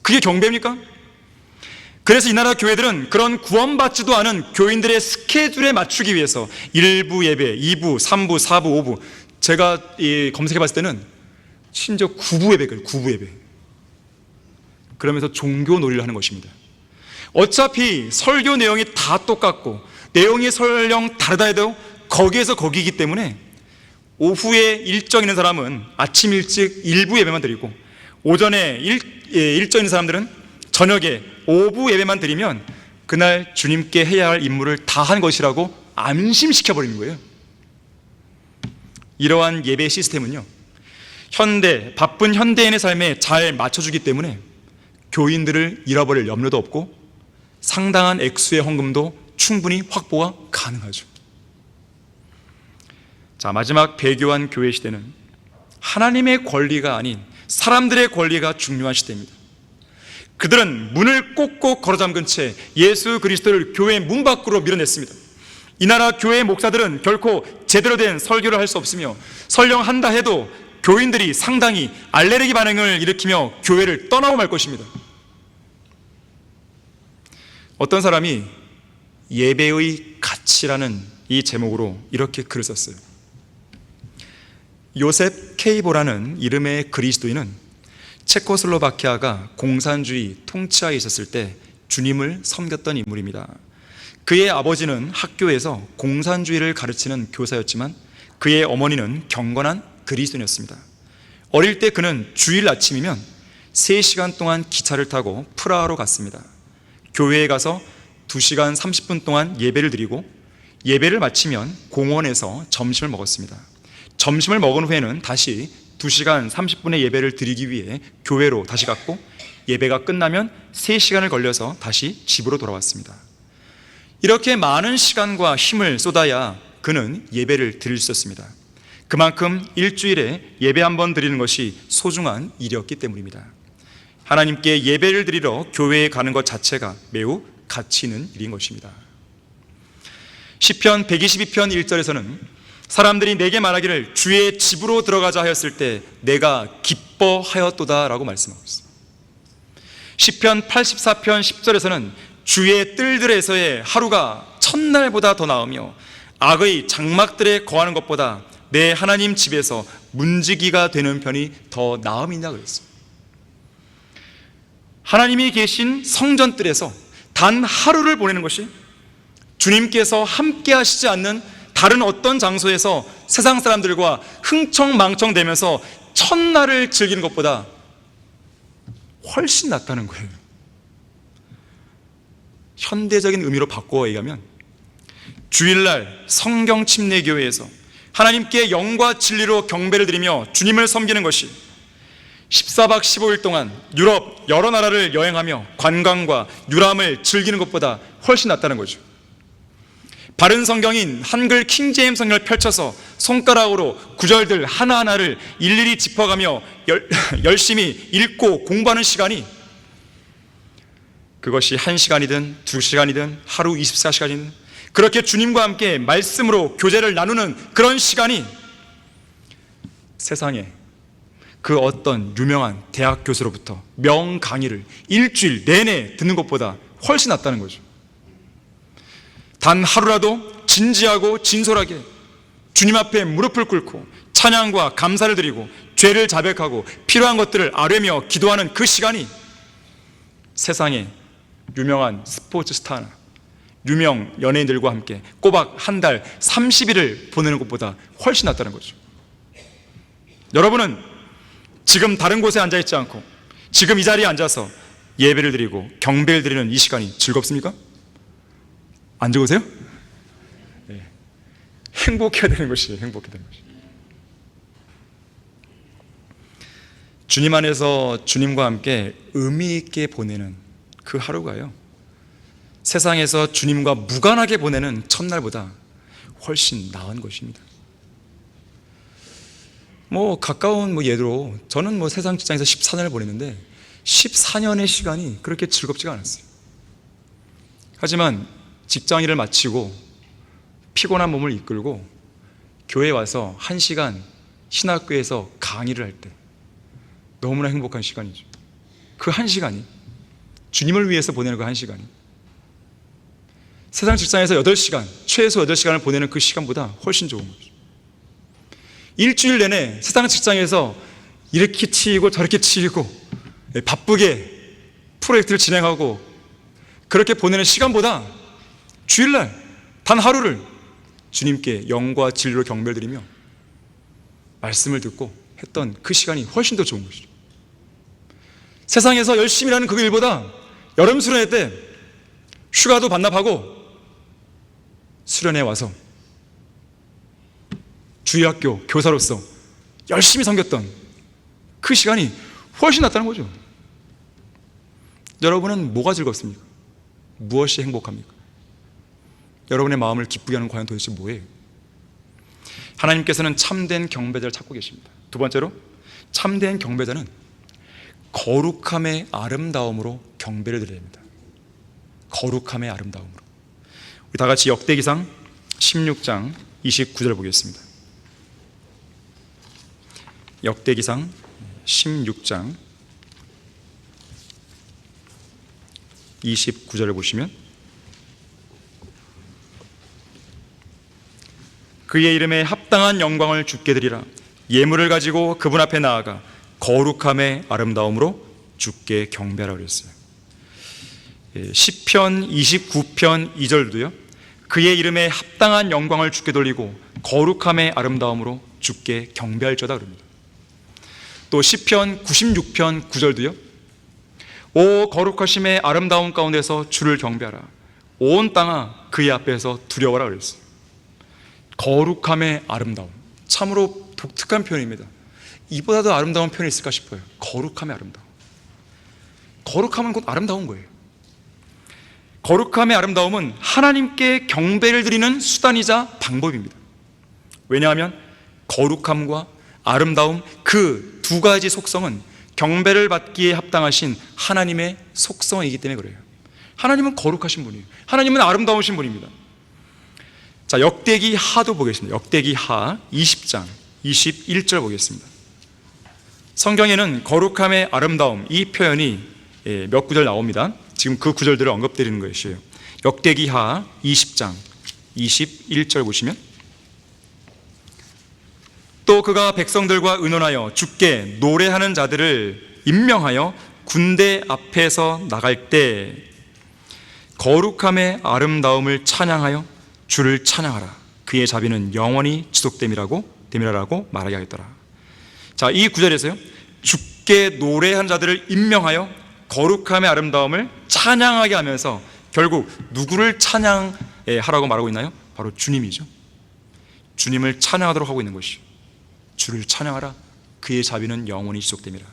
그게 경배입니까? 그래서 이 나라 교회들은 그런 구원받지도 않은 교인들의 스케줄에 맞추기 위해서 1부 예배, 2부, 3부, 4부, 5부, 제가 검색해 봤을 때는 심지어 9부 예배예요. 9부 예배. 그러면서 종교 놀이를 하는 것입니다. 어차피 설교 내용이 다 똑같고 내용이 설령 다르다 해도 거기에서 거기이기 때문에 오후에 일정 있는 사람은 아침 일찍 1부 예배만 드리고 오전에 일정 있는 사람들은 저녁에 5부 예배만 드리면 그날 주님께 해야 할 임무를 다 한 것이라고 안심시켜버리는 거예요. 이러한 예배 시스템은요, 바쁜 현대인의 삶에 잘 맞춰주기 때문에 교인들을 잃어버릴 염려도 없고 상당한 액수의 헌금도 충분히 확보가 가능하죠. 자, 마지막 배교한 교회 시대는 하나님의 권리가 아닌 사람들의 권리가 중요한 시대입니다. 그들은 문을 꼭꼭 걸어잠근 채 예수 그리스도를 교회 문 밖으로 밀어냈습니다. 이 나라 교회 목사들은 결코 제대로 된 설교를 할 수 없으며 설령 한다 해도 교인들이 상당히 알레르기 반응을 일으키며 교회를 떠나고 말 것입니다. 어떤 사람이 예배의 가치라는 이 제목으로 이렇게 글을 썼어요. 요셉 케이보라는 이름의 그리스도인은 체코슬로바키아가 공산주의 통치하에 있었을 때 주님을 섬겼던 인물입니다. 그의 아버지는 학교에서 공산주의를 가르치는 교사였지만 그의 어머니는 경건한 그리스도인이었습니다. 어릴 때 그는 주일 아침이면 3시간 동안 기차를 타고 프라하로 갔습니다. 교회에 가서 2시간 30분 동안 예배를 드리고 예배를 마치면 공원에서 점심을 먹었습니다. 점심을 먹은 후에는 다시 2시간 30분의 예배를 드리기 위해 교회로 다시 갔고 예배가 끝나면 3시간을 걸려서 다시 집으로 돌아왔습니다. 이렇게 많은 시간과 힘을 쏟아야 그는 예배를 드릴 수 있었습니다. 그만큼 일주일에 예배 한 번 드리는 것이 소중한 일이었기 때문입니다. 하나님께 예배를 드리러 교회에 가는 것 자체가 매우 가치 있는 일인 것입니다. 시편 122편 1절에서는 사람들이 내게 말하기를 주의 집으로 들어가자 하였을 때 내가 기뻐하였도다 라고 말씀하고 있습니다. 시편 84편 10절에서는 주의 뜰들에서의 하루가 첫날보다 더 나으며 악의 장막들에 거하는 것보다 내 하나님 집에서 문지기가 되는 편이 더 나음이냐 그랬어요. 하나님이 계신 성전뜰에서 단 하루를 보내는 것이 주님께서 함께 하시지 않는 다른 어떤 장소에서 세상 사람들과 흥청망청대면서 첫날을 즐기는 것보다 훨씬 낫다는 거예요. 현대적인 의미로 바꿔 얘기하면 주일날 성경 침례교회에서 하나님께 영과 진리로 경배를 드리며 주님을 섬기는 것이 14박 15일 동안 유럽 여러 나라를 여행하며 관광과 유람을 즐기는 것보다 훨씬 낫다는 거죠. 바른 성경인 한글 킹제임스 성경을 펼쳐서 손가락으로 구절들 하나하나를 일일이 짚어가며 열심히 읽고 공부하는 시간이, 그것이 1시간이든 2시간이든 하루 24시간이든 그렇게 주님과 함께 말씀으로 교제를 나누는 그런 시간이 세상에 그 어떤 유명한 대학 교수로부터 명강의를 일주일 내내 듣는 것보다 훨씬 낫다는 거죠. 단 하루라도 진지하고 진솔하게 주님 앞에 무릎을 꿇고 찬양과 감사를 드리고 죄를 자백하고 필요한 것들을 아뢰며 기도하는 그 시간이 세상에 유명한 스포츠 스타나 유명 연예인들과 함께 꼬박 한 달 30일을 보내는 것보다 훨씬 낫다는 거죠. 여러분은 지금 다른 곳에 앉아있지 않고 지금 이 자리에 앉아서 예배를 드리고 경배를 드리는 이 시간이 즐겁습니까? 안 좋으세요? 네. 행복해야 되는 것이에요. 행복해야 되는 것이. 주님 안에서 주님과 함께 의미 있게 보내는 그 하루가요, 세상에서 주님과 무관하게 보내는 첫날보다 훨씬 나은 것입니다. 가까운 예로 저는 세상 직장에서 14년을 보냈는데 14년의 시간이 그렇게 즐겁지가 않았어요. 하지만 직장 일을 마치고 피곤한 몸을 이끌고 교회에 와서 1시간 신학교에서 강의를 할 때 너무나 행복한 시간이죠. 그 1시간이, 주님을 위해서 보내는 그 1시간이 세상 직장에서 8시간, 최소 8시간을 보내는 그 시간보다 훨씬 좋은 거죠. 일주일 내내 세상 직장에서 이렇게 치이고 저렇게 치이고 바쁘게 프로젝트를 진행하고 그렇게 보내는 시간보다 주일날 단 하루를 주님께 영과 진리로 경배를 드리며 말씀을 듣고 했던 그 시간이 훨씬 더 좋은 것이죠. 세상에서 열심히 일하는 그 일보다 여름 수련회 때 휴가도 반납하고 수련회 와서 주일학교 교사로서 열심히 섬겼던 그 시간이 훨씬 낫다는 거죠. 여러분은 뭐가 즐겁습니까? 무엇이 행복합니까? 여러분의 마음을 기쁘게 하는 과연 도대체 뭐예요? 하나님께서는 참된 경배자를 찾고 계십니다. 두 번째로, 참된 경배자는 거룩함의 아름다움으로 경배를 드려야 합니다. 거룩함의 아름다움으로. 우리 다 같이 역대기상 16장 29절 보겠습니다. 역대기상 16장 29절을 보시면, 그의 이름에 합당한 영광을 주께 드리라. 예물을 가지고 그분 앞에 나아가 거룩함의 아름다움으로 주께 경배하라 그랬어요. 시편 29편 2절도요, 그의 이름에 합당한 영광을 주께 돌리고 거룩함의 아름다움으로 주께 경배할지어다 그럽니다. 또 시편 96편 9절도요, 오 거룩하심의 아름다운 가운데서 주를 경배하라. 온 땅아 그의 앞에서 두려워라 그랬어요. 거룩함의 아름다움, 참으로 독특한 표현입니다. 이보다도 아름다운 표현이 있을까 싶어요. 거룩함의 아름다움. 거룩함은 곧 아름다운 거예요. 거룩함의 아름다움은 하나님께 경배를 드리는 수단이자 방법입니다. 왜냐하면 거룩함과 아름다움, 그 두 가지 속성은 경배를 받기에 합당하신 하나님의 속성이기 때문에 그래요. 하나님은 거룩하신 분이에요. 하나님은 아름다우신 분입니다. 자, 역대기 하도 보겠습니다. 역대기 하 20장 21절 보겠습니다. 성경에는 거룩함의 아름다움, 이 표현이 몇 구절 나옵니다. 지금 그 구절들을 언급드리는 것이에요. 역대기 하 20장 21절 보시면, 또 그가 백성들과 의논하여 주께 노래하는 자들을 임명하여 군대 앞에서 나갈 때 거룩함의 아름다움을 찬양하여 주를 찬양하라. 그의 자비는 영원히 지속됨이라고 말하게 하겠더라. 자, 이 구절에서요, 주께 노래하는 자들을 임명하여 거룩함의 아름다움을 찬양하게 하면서 결국 누구를 찬양하라고 말하고 있나요? 바로 주님이죠. 주님을 찬양하도록 하고 있는 것이죠. 주를 찬양하라. 그의 자비는 영원히 지속됨이라.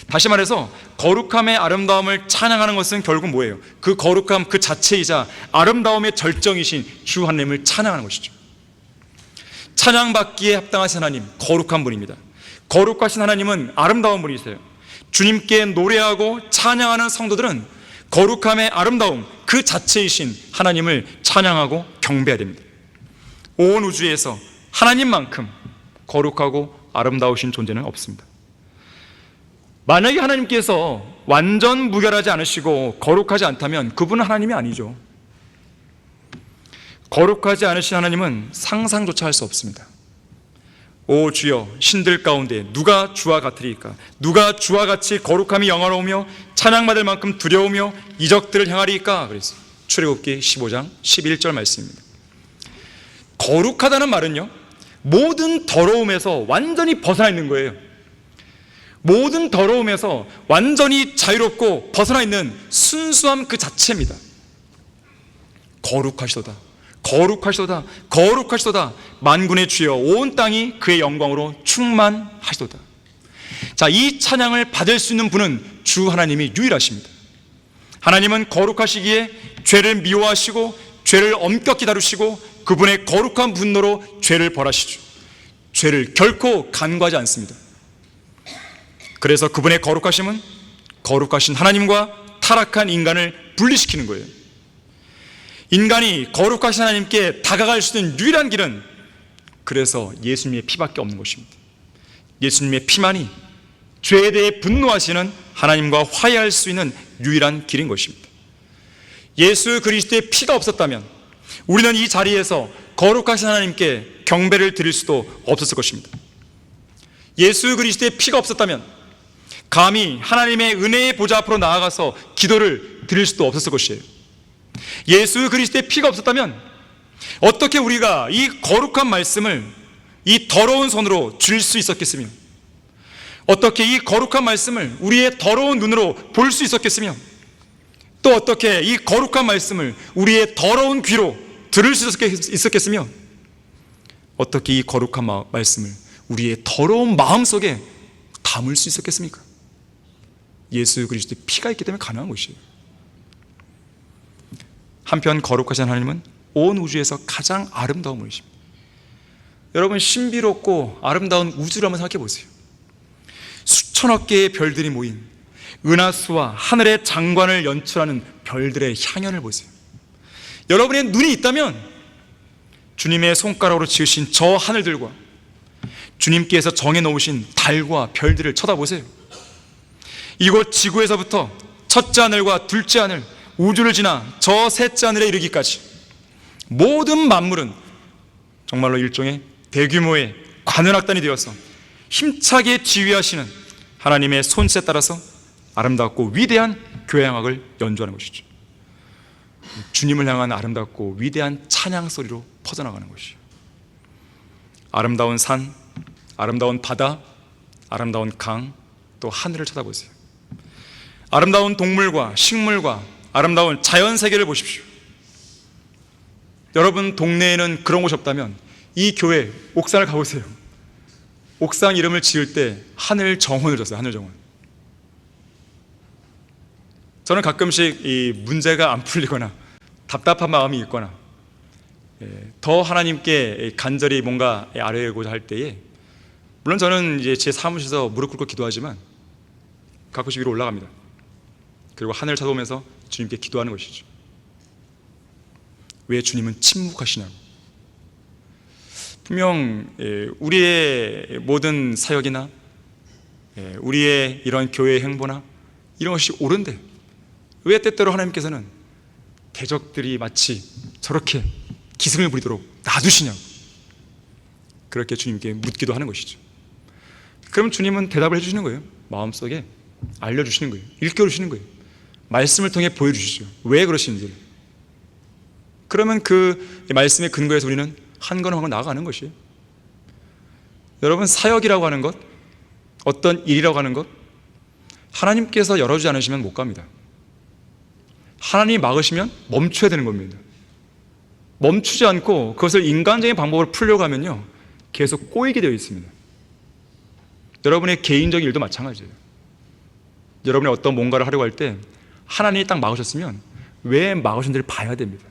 다시 말해서 거룩함의 아름다움을 찬양하는 것은 결국 뭐예요? 그 거룩함 그 자체이자 아름다움의 절정이신 주 하나님을 찬양하는 것이죠. 찬양받기에 합당하신 하나님, 거룩한 분입니다. 거룩하신 하나님은 아름다운 분이세요. 주님께 노래하고 찬양하는 성도들은 거룩함의 아름다움 그 자체이신 하나님을 찬양하고 경배해야 됩니다. 온 우주에서 하나님만큼 거룩하고 아름다우신 존재는 없습니다. 만약에 하나님께서 완전 무결하지 않으시고 거룩하지 않다면 그분은 하나님이 아니죠. 거룩하지 않으신 하나님은 상상조차 할 수 없습니다. 오 주여, 신들 가운데 누가 주와 같으리까? 누가 주와 같이 거룩함이 영화로우며 찬양받을 만큼 두려우며 이적들을 행하리까? 그래서 출애굽기 15장 11절 말씀입니다. 거룩하다는 말은요, 모든 더러움에서 완전히 벗어나 있는 거예요. 모든 더러움에서 완전히 자유롭고 벗어나 있는 순수함 그 자체입니다. 거룩하시도다, 거룩하시도다, 거룩하시도다. 만군의 주여, 온 땅이 그의 영광으로 충만하시도다. 자, 이 찬양을 받을 수 있는 분은 주 하나님이 유일하십니다. 하나님은 거룩하시기에 죄를 미워하시고 죄를 엄격히 다루시고 그분의 거룩한 분노로 죄를 벌하시죠. 죄를 결코 간과하지 않습니다. 그래서 그분의 거룩하심은 거룩하신 하나님과 타락한 인간을 분리시키는 거예요. 인간이 거룩하신 하나님께 다가갈 수 있는 유일한 길은 그래서 예수님의 피밖에 없는 것입니다. 예수님의 피만이 죄에 대해 분노하시는 하나님과 화해할 수 있는 유일한 길인 것입니다. 예수 그리스도의 피가 없었다면 우리는 이 자리에서 거룩하신 하나님께 경배를 드릴 수도 없었을 것입니다. 예수 그리스도의 피가 없었다면 감히 하나님의 은혜의 보좌 앞으로 나아가서 기도를 드릴 수도 없었을 것이에요. 예수 그리스도의 피가 없었다면 어떻게 우리가 이 거룩한 말씀을 이 더러운 손으로 줄 수 있었겠으며, 어떻게 이 거룩한 말씀을 우리의 더러운 눈으로 볼 수 있었겠으며, 또 어떻게 이 거룩한 말씀을 우리의 더러운 귀로 들을 수 있었겠으며, 어떻게 이 거룩한 말씀을 우리의 더러운 마음속에 담을 수 있었겠습니까? 예수 그리스도의 피가 있기 때문에 가능한 것이에요. 한편 거룩하신 하나님은 온 우주에서 가장 아름다운 분이십니다. 여러분, 신비롭고 아름다운 우주를 한번 생각해 보세요. 수천억 개의 별들이 모인 은하수와 하늘의 장관을 연출하는 별들의 향연을 보세요. 여러분의 눈이 있다면 주님의 손가락으로 지으신 저 하늘들과 주님께서 정해놓으신 달과 별들을 쳐다보세요. 이곳 지구에서부터 첫째 하늘과 둘째 하늘, 우주를 지나 저 셋째 하늘에 이르기까지 모든 만물은 정말로 일종의 대규모의 관현악단이 되어서 힘차게 지휘하시는 하나님의 손짓에 따라서 아름답고 위대한 교향악을 연주하는 것이죠. 주님을 향한 아름답고 위대한 찬양 소리로 퍼져나가는 것이죠. 아름다운 산, 아름다운 바다, 아름다운 강, 또 하늘을 쳐다보세요. 아름다운 동물과 식물과 아름다운 자연 세계를 보십시오. 여러분 동네에는 그런 곳이 없다면 이 교회 옥상을 가보세요. 옥상 이름을 지을 때 하늘 정원을 줬어요. 하늘 정원. 저는 가끔씩 이 문제가 안 풀리거나 답답한 마음이 있거나 더 하나님께 간절히 뭔가 아뢰고자 할 때에, 물론 저는 이제 제 사무실에서 무릎 꿇고 기도하지만 가끔씩 위로 올라갑니다. 그리고 하늘을 쳐다보면서 주님께 기도하는 것이죠. 왜 주님은 침묵하시냐고. 분명 우리의 모든 사역이나 우리의 이런 교회의 행보나 이런 것이 옳은데 왜 때때로 하나님께서는 대적들이 마치 저렇게 기승을 부리도록 놔두시냐고 그렇게 주님께 묻기도 하는 것이죠. 그럼 주님은 대답을 해주시는 거예요. 마음속에 알려주시는 거예요. 일깨워주시는 거예요. 말씀을 통해 보여주시죠. 왜 그러시는지를. 그러면 그 말씀의 근거에서 우리는 한 걸음 한 걸 나아가는 것이에요. 여러분, 사역이라고 하는 것, 어떤 일이라고 하는 것, 하나님께서 열어주지 않으시면 못 갑니다. 하나님이 막으시면 멈춰야 되는 겁니다. 멈추지 않고 그것을 인간적인 방법으로 풀려고 하면요, 계속 꼬이게 되어 있습니다. 여러분의 개인적인 일도 마찬가지예요. 여러분이 어떤 뭔가를 하려고 할 때 하나님이 딱 막으셨으면 왜 막으셨는지를 봐야 됩니다.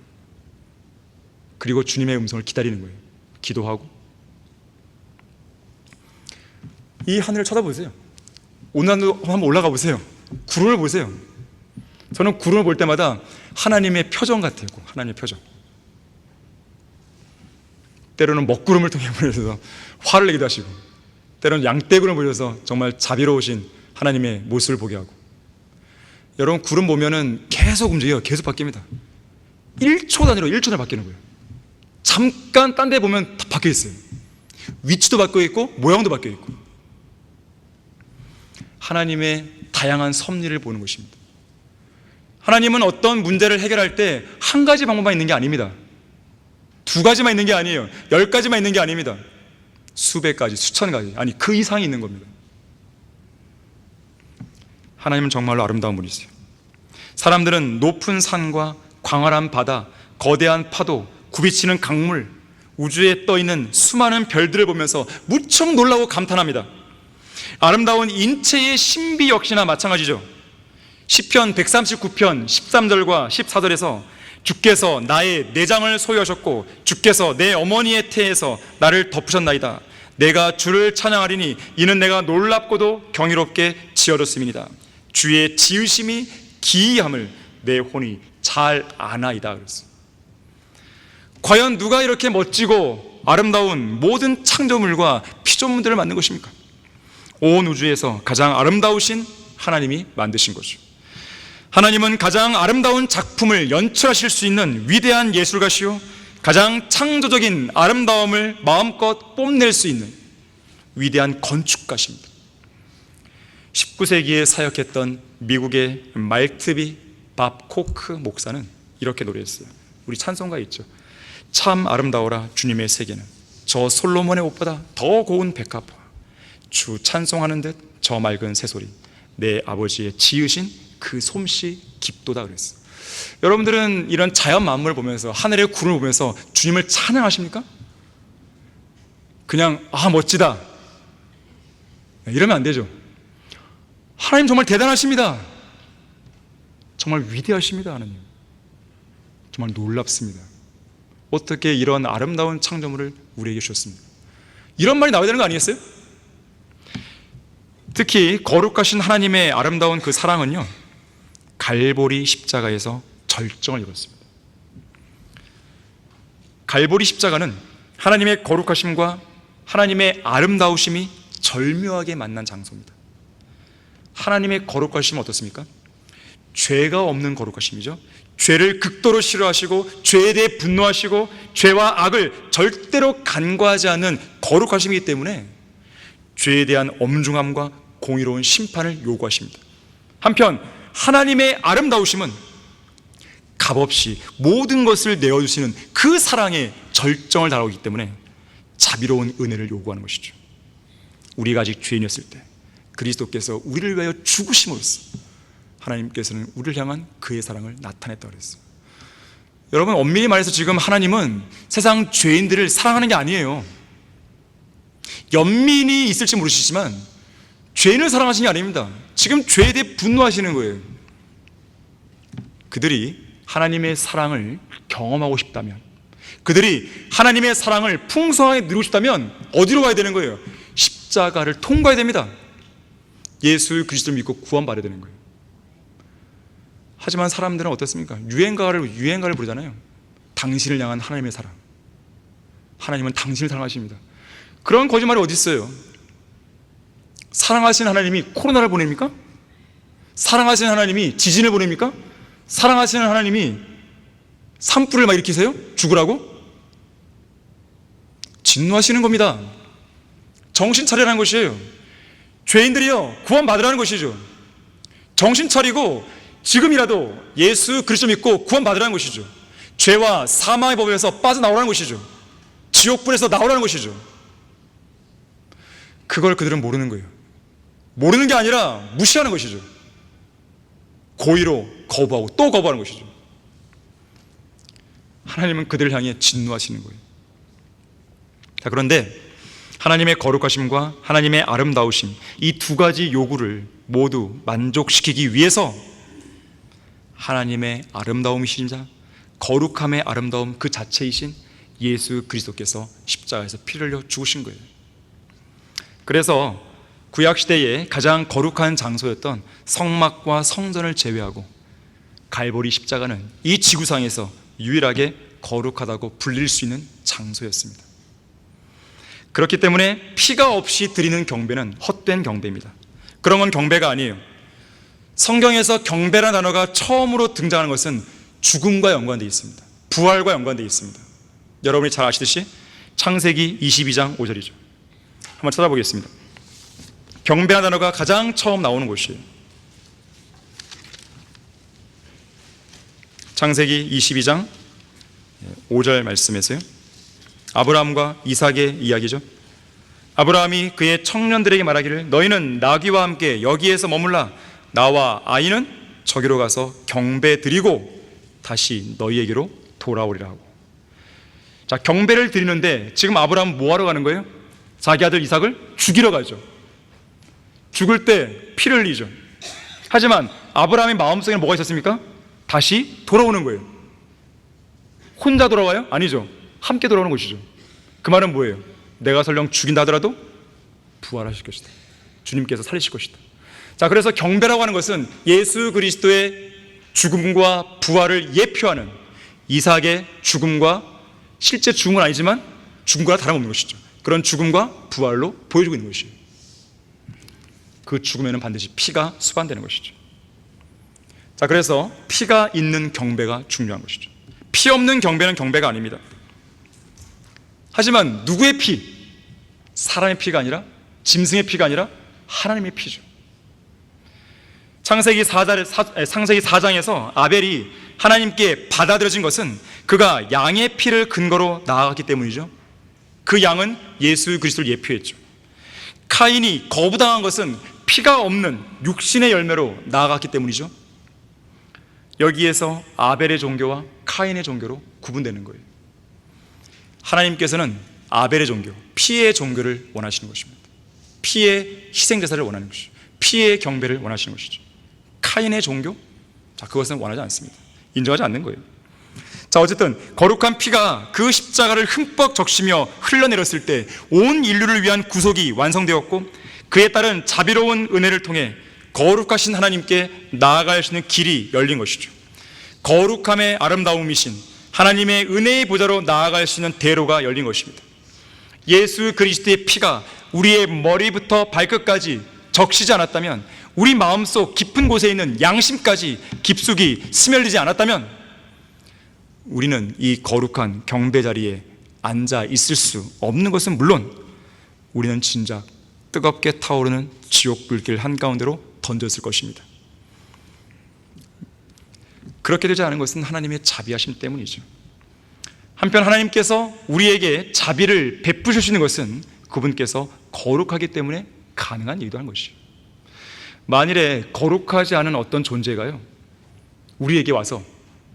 그리고 주님의 음성을 기다리는 거예요. 기도하고. 이 하늘을 쳐다보세요. 오늘도 한번 올라가 보세요. 구름을 보세요. 저는 구름을 볼 때마다 하나님의 표정 같아요. 하나님의 표정. 때로는 먹구름을 통해 보여서 화를 내기도 하시고, 때로는 양떼구름을 보여서 정말 자비로우신 하나님의 모습을 보게 하고. 여러분, 구름 보면은 계속 움직여요. 계속 바뀝니다. 1초 단위로 1초 단위로 바뀌는 거예요. 잠깐 딴 데 보면 다 바뀌어 있어요. 위치도 바뀌어 있고 모양도 바뀌어 있고. 하나님의 다양한 섭리를 보는 것입니다. 하나님은 어떤 문제를 해결할 때 한 가지 방법만 있는 게 아닙니다. 두 가지만 있는 게 아니에요. 10가지만 있는 게 아닙니다. 수백 가지, 수천 가지, 아니 그 이상이 있는 겁니다. 하나님은 정말로 아름다운 분이세요. 사람들은 높은 산과 광활한 바다, 거대한 파도, 굽이치는 강물, 우주에 떠있는 수많은 별들을 보면서 무척 놀라고 감탄합니다. 아름다운 인체의 신비 역시나 마찬가지죠. 시편 139편 13절과 14절에서 주께서 나의 내장을 소유하셨고 주께서 내 어머니의 태에서 나를 덮으셨나이다. 내가 주를 찬양하리니 이는 내가 놀랍고도 경이롭게 지어졌음이니이다. 주의 지으심이 기이함을 내 혼이 잘 아나이다. 그랬어요. 과연 누가 이렇게 멋지고 아름다운 모든 창조물과 피조물들을 만든 것입니까? 온 우주에서 가장 아름다우신 하나님이 만드신 거죠. 하나님은 가장 아름다운 작품을 연출하실 수 있는 위대한 예술가시요, 가장 창조적인 아름다움을 마음껏 뽐낼 수 있는 위대한 건축가십니다. 19세기에 사역했던 미국의 말트비 밥 코크 목사는 이렇게 노래했어요. 우리 찬송가에 있죠. 참 아름다워라 주님의 세계는 저 솔로몬의 옷보다 더 고운 백합화, 주 찬송하는 듯 저 맑은 새소리, 내 아버지의 지으신 그 솜씨 깊도다 그랬어요. 여러분들은 이런 자연 만물을 보면서, 하늘의 구름을 보면서 주님을 찬양하십니까? 그냥 멋지다 이러면 안 되죠. 하나님 정말 대단하십니다. 정말 위대하십니다. 하나님 정말 놀랍습니다. 어떻게 이런 아름다운 창조물을 우리에게 주셨습니까? 이런 말이 나와야 되는 거 아니겠어요? 특히 거룩하신 하나님의 아름다운 그 사랑은요, 갈보리 십자가에서 절정을 이뤘습니다. 갈보리 십자가는 하나님의 거룩하심과 하나님의 아름다우심이 절묘하게 만난 장소입니다. 하나님의 거룩하심은 어떻습니까? 죄가 없는 거룩하심이죠. 죄를 극도로 싫어하시고 죄에 대해 분노하시고 죄와 악을 절대로 간과하지 않는 거룩하심이기 때문에 죄에 대한 엄중함과 공의로운 심판을 요구하십니다. 한편 하나님의 아름다우심은 값없이 모든 것을 내어주시는 그 사랑의 절정을 다루기 때문에 자비로운 은혜를 요구하는 것이죠. 우리가 아직 죄인이었을 때 그리스도께서 우리를 위하여 죽으심으로써 하나님께서는 우리를 향한 그의 사랑을 나타냈다고 그랬어요. 여러분, 엄밀히 말해서 지금 하나님은 세상 죄인들을 사랑하는 게 아니에요. 연민이 있을지 모르시지만 죄인을 사랑하시는 게 아닙니다. 지금 죄에 대해 분노하시는 거예요. 그들이 하나님의 사랑을 경험하고 싶다면, 그들이 하나님의 사랑을 풍성하게 누리고 싶다면 어디로 가야 되는 거예요? 십자가를 통과해야 됩니다. 예수 그리스도를 믿고 구원받아야 되는 거예요. 하지만 사람들은 어떻습니까? 유행가를 부르잖아요. 당신을 향한 하나님의 사랑. 하나님은 당신을 사랑하십니다. 그런 거짓말이 어디 있어요? 사랑하시는 하나님이 코로나를 보냅니까? 사랑하시는 하나님이 지진을 보냅니까? 사랑하시는 하나님이 산불을 막 일으키세요? 죽으라고? 진노하시는 겁니다. 정신 차리라는 것이에요. 죄인들이요, 구원받으라는 것이죠. 정신 차리고 지금이라도 예수 그리스도 믿고 구원받으라는 것이죠. 죄와 사망의 법에서 빠져나오라는 것이죠. 지옥불에서 나오라는 것이죠. 그걸 그들은 모르는 거예요. 모르는 게 아니라 무시하는 것이죠. 고의로 거부하고 또 거부하는 것이죠. 하나님은 그들을 향해 진노하시는 거예요. 자, 그런데 하나님의 거룩하심과 하나님의 아름다우심, 이 두 가지 요구를 모두 만족시키기 위해서 하나님의 아름다움이신 자, 거룩함의 아름다움 그 자체이신 예수 그리스도께서 십자가에서 피를 흘려 죽으신 거예요. 그래서 구약시대에 가장 거룩한 장소였던 성막과 성전을 제외하고 갈보리 십자가는 이 지구상에서 유일하게 거룩하다고 불릴 수 있는 장소였습니다. 그렇기 때문에 피가 없이 드리는 경배는 헛된 경배입니다. 그런 건 경배가 아니에요. 성경에서 경배라는 단어가 처음으로 등장하는 것은 죽음과 연관되어 있습니다. 부활과 연관되어 있습니다. 여러분이 잘 아시듯이 창세기 22장 5절이죠. 한번 찾아보겠습니다. 경배라는 단어가 가장 처음 나오는 곳이에요. 창세기 22장 5절 말씀에서요, 아브라함과 이삭의 이야기죠. 아브라함이 그의 청년들에게 말하기를 너희는 나귀와 함께 여기에서 머물라 나와 아이는 저기로 가서 경배 드리고 다시 너희에게로 돌아오리라 하고. 자, 경배를 드리는데 지금 아브라함은 뭐 하러 가는 거예요? 자기 아들 이삭을 죽이러 가죠. 죽을 때 피를 흘리죠. 하지만 아브라함의 마음속에는 뭐가 있었습니까? 다시 돌아오는 거예요. 혼자 돌아와요? 아니죠. 함께 돌아오는 것이죠. 그 말은 뭐예요? 내가 설령 죽인다 하더라도 부활하실 것이다. 주님께서 살리실 것이다. 자, 그래서 경배라고 하는 것은 예수 그리스도의 죽음과 부활을 예표하는 이삭의 죽음과, 실제 죽음은 아니지만 죽음과 다름없는 것이죠. 그런 죽음과 부활로 보여주고 있는 것이에요. 그 죽음에는 반드시 피가 수반되는 것이죠. 자, 그래서 피가 있는 경배가 중요한 것이죠. 피 없는 경배는 경배가 아닙니다. 하지만 누구의 피? 사람의 피가 아니라, 짐승의 피가 아니라 하나님의 피죠. 창세기 4장에서 아벨이 하나님께 받아들여진 것은 그가 양의 피를 근거로 나아갔기 때문이죠. 그 양은 예수 그리스도를 예표했죠. 카인이 거부당한 것은 피가 없는 육신의 열매로 나아갔기 때문이죠. 여기에서 아벨의 종교와 카인의 종교로 구분되는 거예요. 하나님께서는 아벨의 종교, 피의 종교를 원하시는 것입니다. 피의 희생제사를 원하는 것이죠. 피의 경배를 원하시는 것이죠. 카인의 종교? 자, 그것은 원하지 않습니다. 인정하지 않는 거예요. 자, 어쨌든 거룩한 피가 그 십자가를 흠뻑 적시며 흘러내렸을 때 온 인류를 위한 구속이 완성되었고, 그에 따른 자비로운 은혜를 통해 거룩하신 하나님께 나아갈 수 있는 길이 열린 것이죠. 거룩함의 아름다움이신 하나님의 은혜의 보좌로 나아갈 수 있는 대로가 열린 것입니다. 예수 그리스도의 피가 우리의 머리부터 발끝까지 적시지 않았다면, 우리 마음속 깊은 곳에 있는 양심까지 깊숙이 스며들지 않았다면, 우리는 이 거룩한 경배 자리에 앉아 있을 수 없는 것은 물론 우리는 진작 뜨겁게 타오르는 지옥 불길 한가운데로 던졌을 것입니다. 그렇게 되지 않은 것은 하나님의 자비하심 때문이죠. 한편 하나님께서 우리에게 자비를 베푸시는 것은 그분께서 거룩하기 때문에 가능한 일도 한 것이죠. 만일에 거룩하지 않은 어떤 존재가요, 우리에게 와서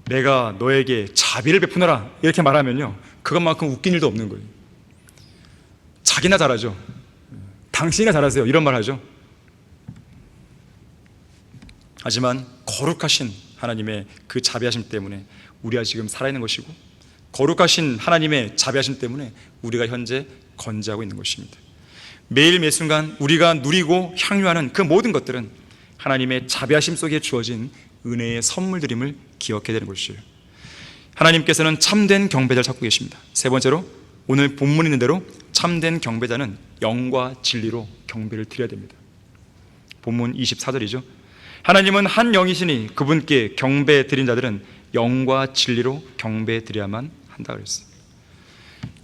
내가 너에게 자비를 베푸노라 이렇게 말하면요, 그것만큼 웃긴 일도 없는 거예요. 자기나 잘하죠. 당신이나 잘하세요, 이런 말 하죠. 하지만 거룩하신 하나님의 그 자비하심 때문에 우리가 지금 살아있는 것이고, 거룩하신 하나님의 자비하심 때문에 우리가 현재 건재하고 있는 것입니다. 매일 매순간 우리가 누리고 향유하는 그 모든 것들은 하나님의 자비하심 속에 주어진 은혜의 선물들임을 기억해야 되는 것이에요. 하나님께서는 참된 경배자를 찾고 계십니다. 세 번째로, 오늘 본문 있는 대로 참된 경배자는 영과 진리로 경배를 드려야 됩니다. 본문 24절이죠. 하나님은 한 영이시니 그분께 경배 드린 자들은 영과 진리로 경배 드려야만 한다 그랬어요.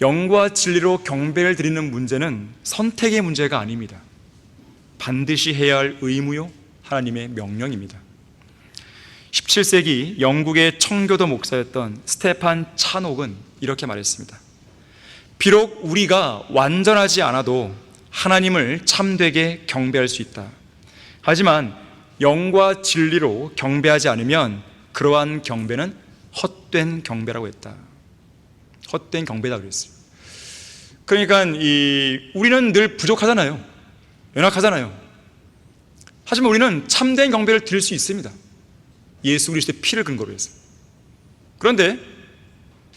영과 진리로 경배를 드리는 문제는 선택의 문제가 아닙니다. 반드시 해야 할 의무요, 하나님의 명령입니다. 17세기 영국의 청교도 목사였던 스테판 차녹은 이렇게 말했습니다. 비록 우리가 완전하지 않아도 하나님을 참되게 경배할 수 있다. 하지만 영과 진리로 경배하지 않으면 그러한 경배는 헛된 경배라고 했다. 헛된 경배다 그랬어요. 그러니까 우리는 늘 부족하잖아요. 연약하잖아요. 하지만 우리는 참된 경배를 드릴 수 있습니다. 예수 그리스도의 피를 근거로 해서. 그런데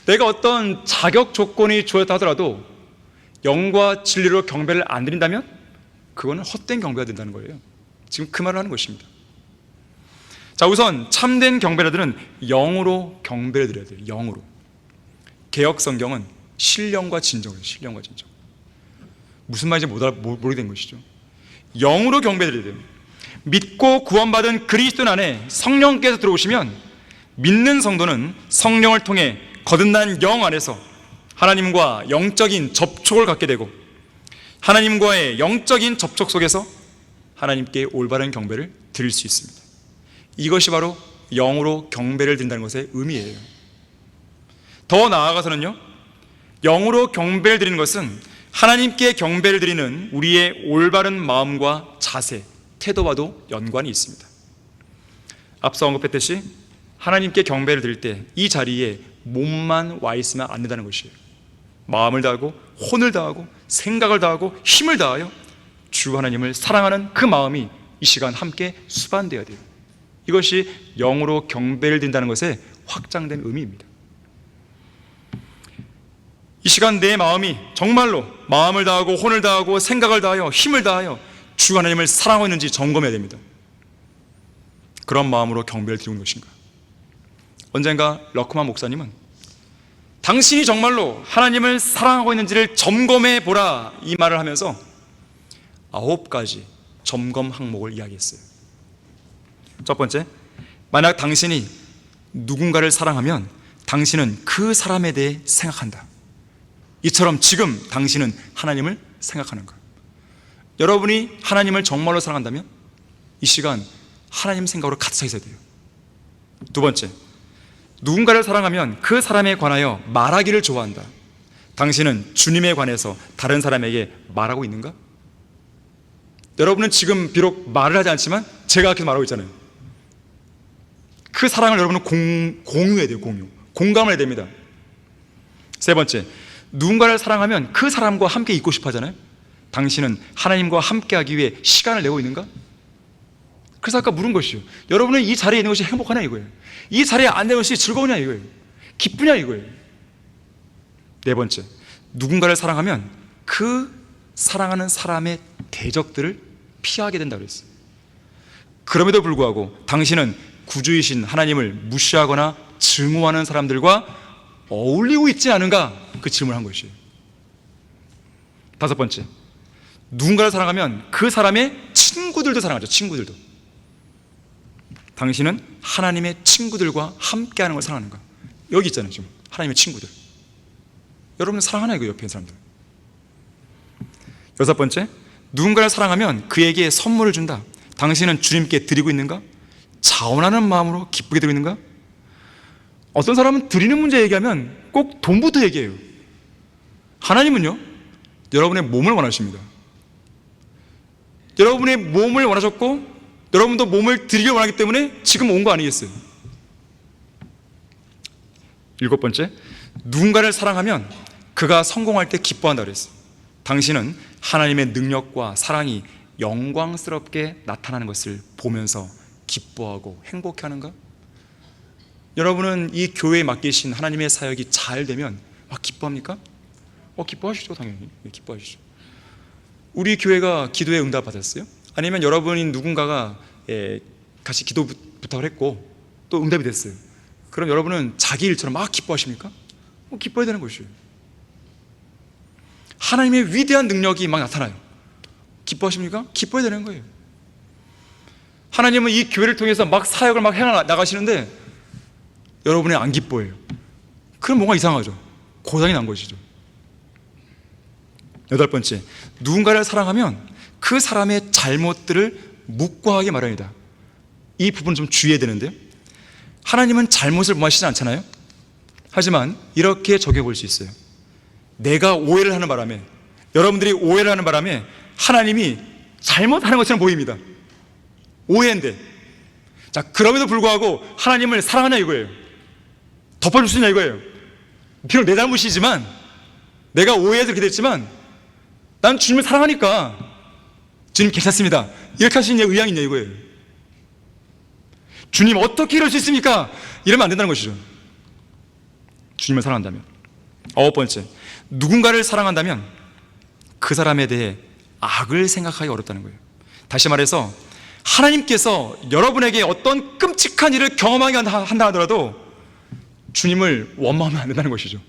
내가 어떤 자격 조건이 주어졌다 하더라도 영과 진리로 경배를 안 드린다면 그거는 헛된 경배가 된다는 거예요. 지금 그 말을 하는 것입니다. 자, 우선 참된 경배자들은 영으로 경배를 드려야 돼요. 영으로. 개역 성경은 신령과 진정을 해요. 신령과 진정. 무슨 말인지 모르게 된 것이죠. 영으로 경배드려야 돼요. 믿고 구원받은 그리스도 안에 성령께서 들어오시면 믿는 성도는 성령을 통해 거듭난 영 안에서 하나님과 영적인 접촉을 갖게 되고 하나님과의 영적인 접촉 속에서 하나님께 올바른 경배를 드릴 수 있습니다. 이것이 바로 영으로 경배를 드린다는 것의 의미예요. 더 나아가서는요, 영으로 경배를 드리는 것은 하나님께 경배를 드리는 우리의 올바른 마음과 자세, 태도와도 연관이 있습니다. 앞서 언급했듯이 하나님께 경배를 드릴 때 이 자리에 몸만 와 있으면 안 된다는 것이에요. 마음을 다하고 혼을 다하고 생각을 다하고 힘을 다하여 주 하나님을 사랑하는 그 마음이 이 시간 함께 수반되어야 돼요. 이것이 영으로 경배를 드린다는 것의 확장된 의미입니다. 이 시간 내 마음이 정말로 마음을 다하고 혼을 다하고 생각을 다하여 힘을 다하여 주 하나님을 사랑하고 있는지 점검해야 됩니다. 그런 마음으로 경배를 드리는 것인가? 언젠가 러크만 목사님은 당신이 정말로 하나님을 사랑하고 있는지를 점검해 보라 이 말을 하면서 9가지 점검 항목을 이야기했어요. 첫 번째, 만약 당신이 누군가를 사랑하면 당신은 그 사람에 대해 생각한다. 이처럼 지금 당신은 하나님을 생각하는가? 여러분이 하나님을 정말로 사랑한다면 이 시간 하나님 생각으로 가득 차 있어야 돼요. 두 번째, 누군가를 사랑하면 그 사람에 관하여 말하기를 좋아한다. 당신은 주님에 관해서 다른 사람에게 말하고 있는가? 여러분은 지금 비록 말을 하지 않지만 제가 계속 말하고 있잖아요. 그 사랑을 여러분은 공유해야 돼요. 공감을 해야 됩니다. 세 번째, 누군가를 사랑하면 그 사람과 함께 있고 싶어 하잖아요. 당신은 하나님과 함께 하기 위해 시간을 내고 있는가? 그래서 아까 물은 것이요, 여러분은 이 자리에 있는 것이 행복하냐 이거예요. 이 자리에 안 되는 것이 즐거우냐 이거예요. 기쁘냐 이거예요. 네 번째, 누군가를 사랑하면 그 사랑하는 사람의 대적들을 피하게 된다고 그랬어요. 그럼에도 불구하고 당신은 구주이신 하나님을 무시하거나 증오하는 사람들과 어울리고 있지 않은가? 그 질문을 한 것이에요. 다섯 번째, 누군가를 사랑하면 그 사람의 친구들도 사랑하죠. 친구들도. 당신은 하나님의 친구들과 함께하는 걸 사랑하는가? 여기 있잖아요. 지금 하나님의 친구들. 여러분은 사랑하나요? 그 옆에 있는 사람들. 여섯 번째, 누군가를 사랑하면 그에게 선물을 준다. 당신은 주님께 드리고 있는가? 자원하는 마음으로 기쁘게 드리고 있는가? 어떤 사람은 드리는 문제 얘기하면 꼭 돈부터 얘기해요. 하나님은요, 여러분의 몸을 원하십니다. 여러분의 몸을 원하셨고 여러분도 몸을 드리길 원하기 때문에 지금 온 거 아니겠어요? 일곱 번째, 누군가를 사랑하면 그가 성공할 때 기뻐한다 그랬어요. 당신은 하나님의 능력과 사랑이 영광스럽게 나타나는 것을 보면서 기뻐하고 행복해하는가? 여러분은 이 교회에 맡기신 하나님의 사역이 잘 되면 기뻐합니까? 기뻐하시죠. 당연히 기뻐하시죠. 우리 교회가 기도에 응답 받았어요? 아니면 여러분이 누군가가 같이 기도 부탁을 했고 또 응답이 됐어요. 그럼 여러분은 자기 일처럼 막 기뻐하십니까? 기뻐해야 되는 것이에요. 하나님의 위대한 능력이 막 나타나요. 기뻐하십니까? 기뻐해야 되는 거예요. 하나님은 이 교회를 통해서 막 사역을 막 해나가시는데 여러분이 안 기뻐해요. 그럼 뭔가 이상하죠. 고장이 난 것이죠. 8번째, 누군가를 사랑하면 그 사람의 잘못들을 묵과하게 말합니다. 이 부분 좀 주의해야 되는데요, 하나님은 잘못을 범하시지 않잖아요. 하지만 이렇게 적용해 수 있어요. 내가 오해를 하는 바람에, 여러분들이 오해를 하는 바람에 하나님이 잘못하는 것처럼 보입니다. 오해인데, 자, 그럼에도 불구하고 하나님을 사랑하냐 이거예요. 덮어줄 수 있냐 이거예요. 비록 내 잘못이지만, 내가 오해해서 그렇게 됐지만 난 주님을 사랑하니까 주님 괜찮습니다, 이렇게 하시는 의향이 있냐 이거예요. 주님 어떻게 이럴 수 있습니까? 이러면 안 된다는 것이죠. 주님을 사랑한다면. 9번째, 누군가를 사랑한다면 그 사람에 대해 악을 생각하기 어렵다는 거예요. 다시 말해서 하나님께서 여러분에게 어떤 끔찍한 일을 경험하게 한다 하더라도 주님을 원망하면 안 된다는 것이죠.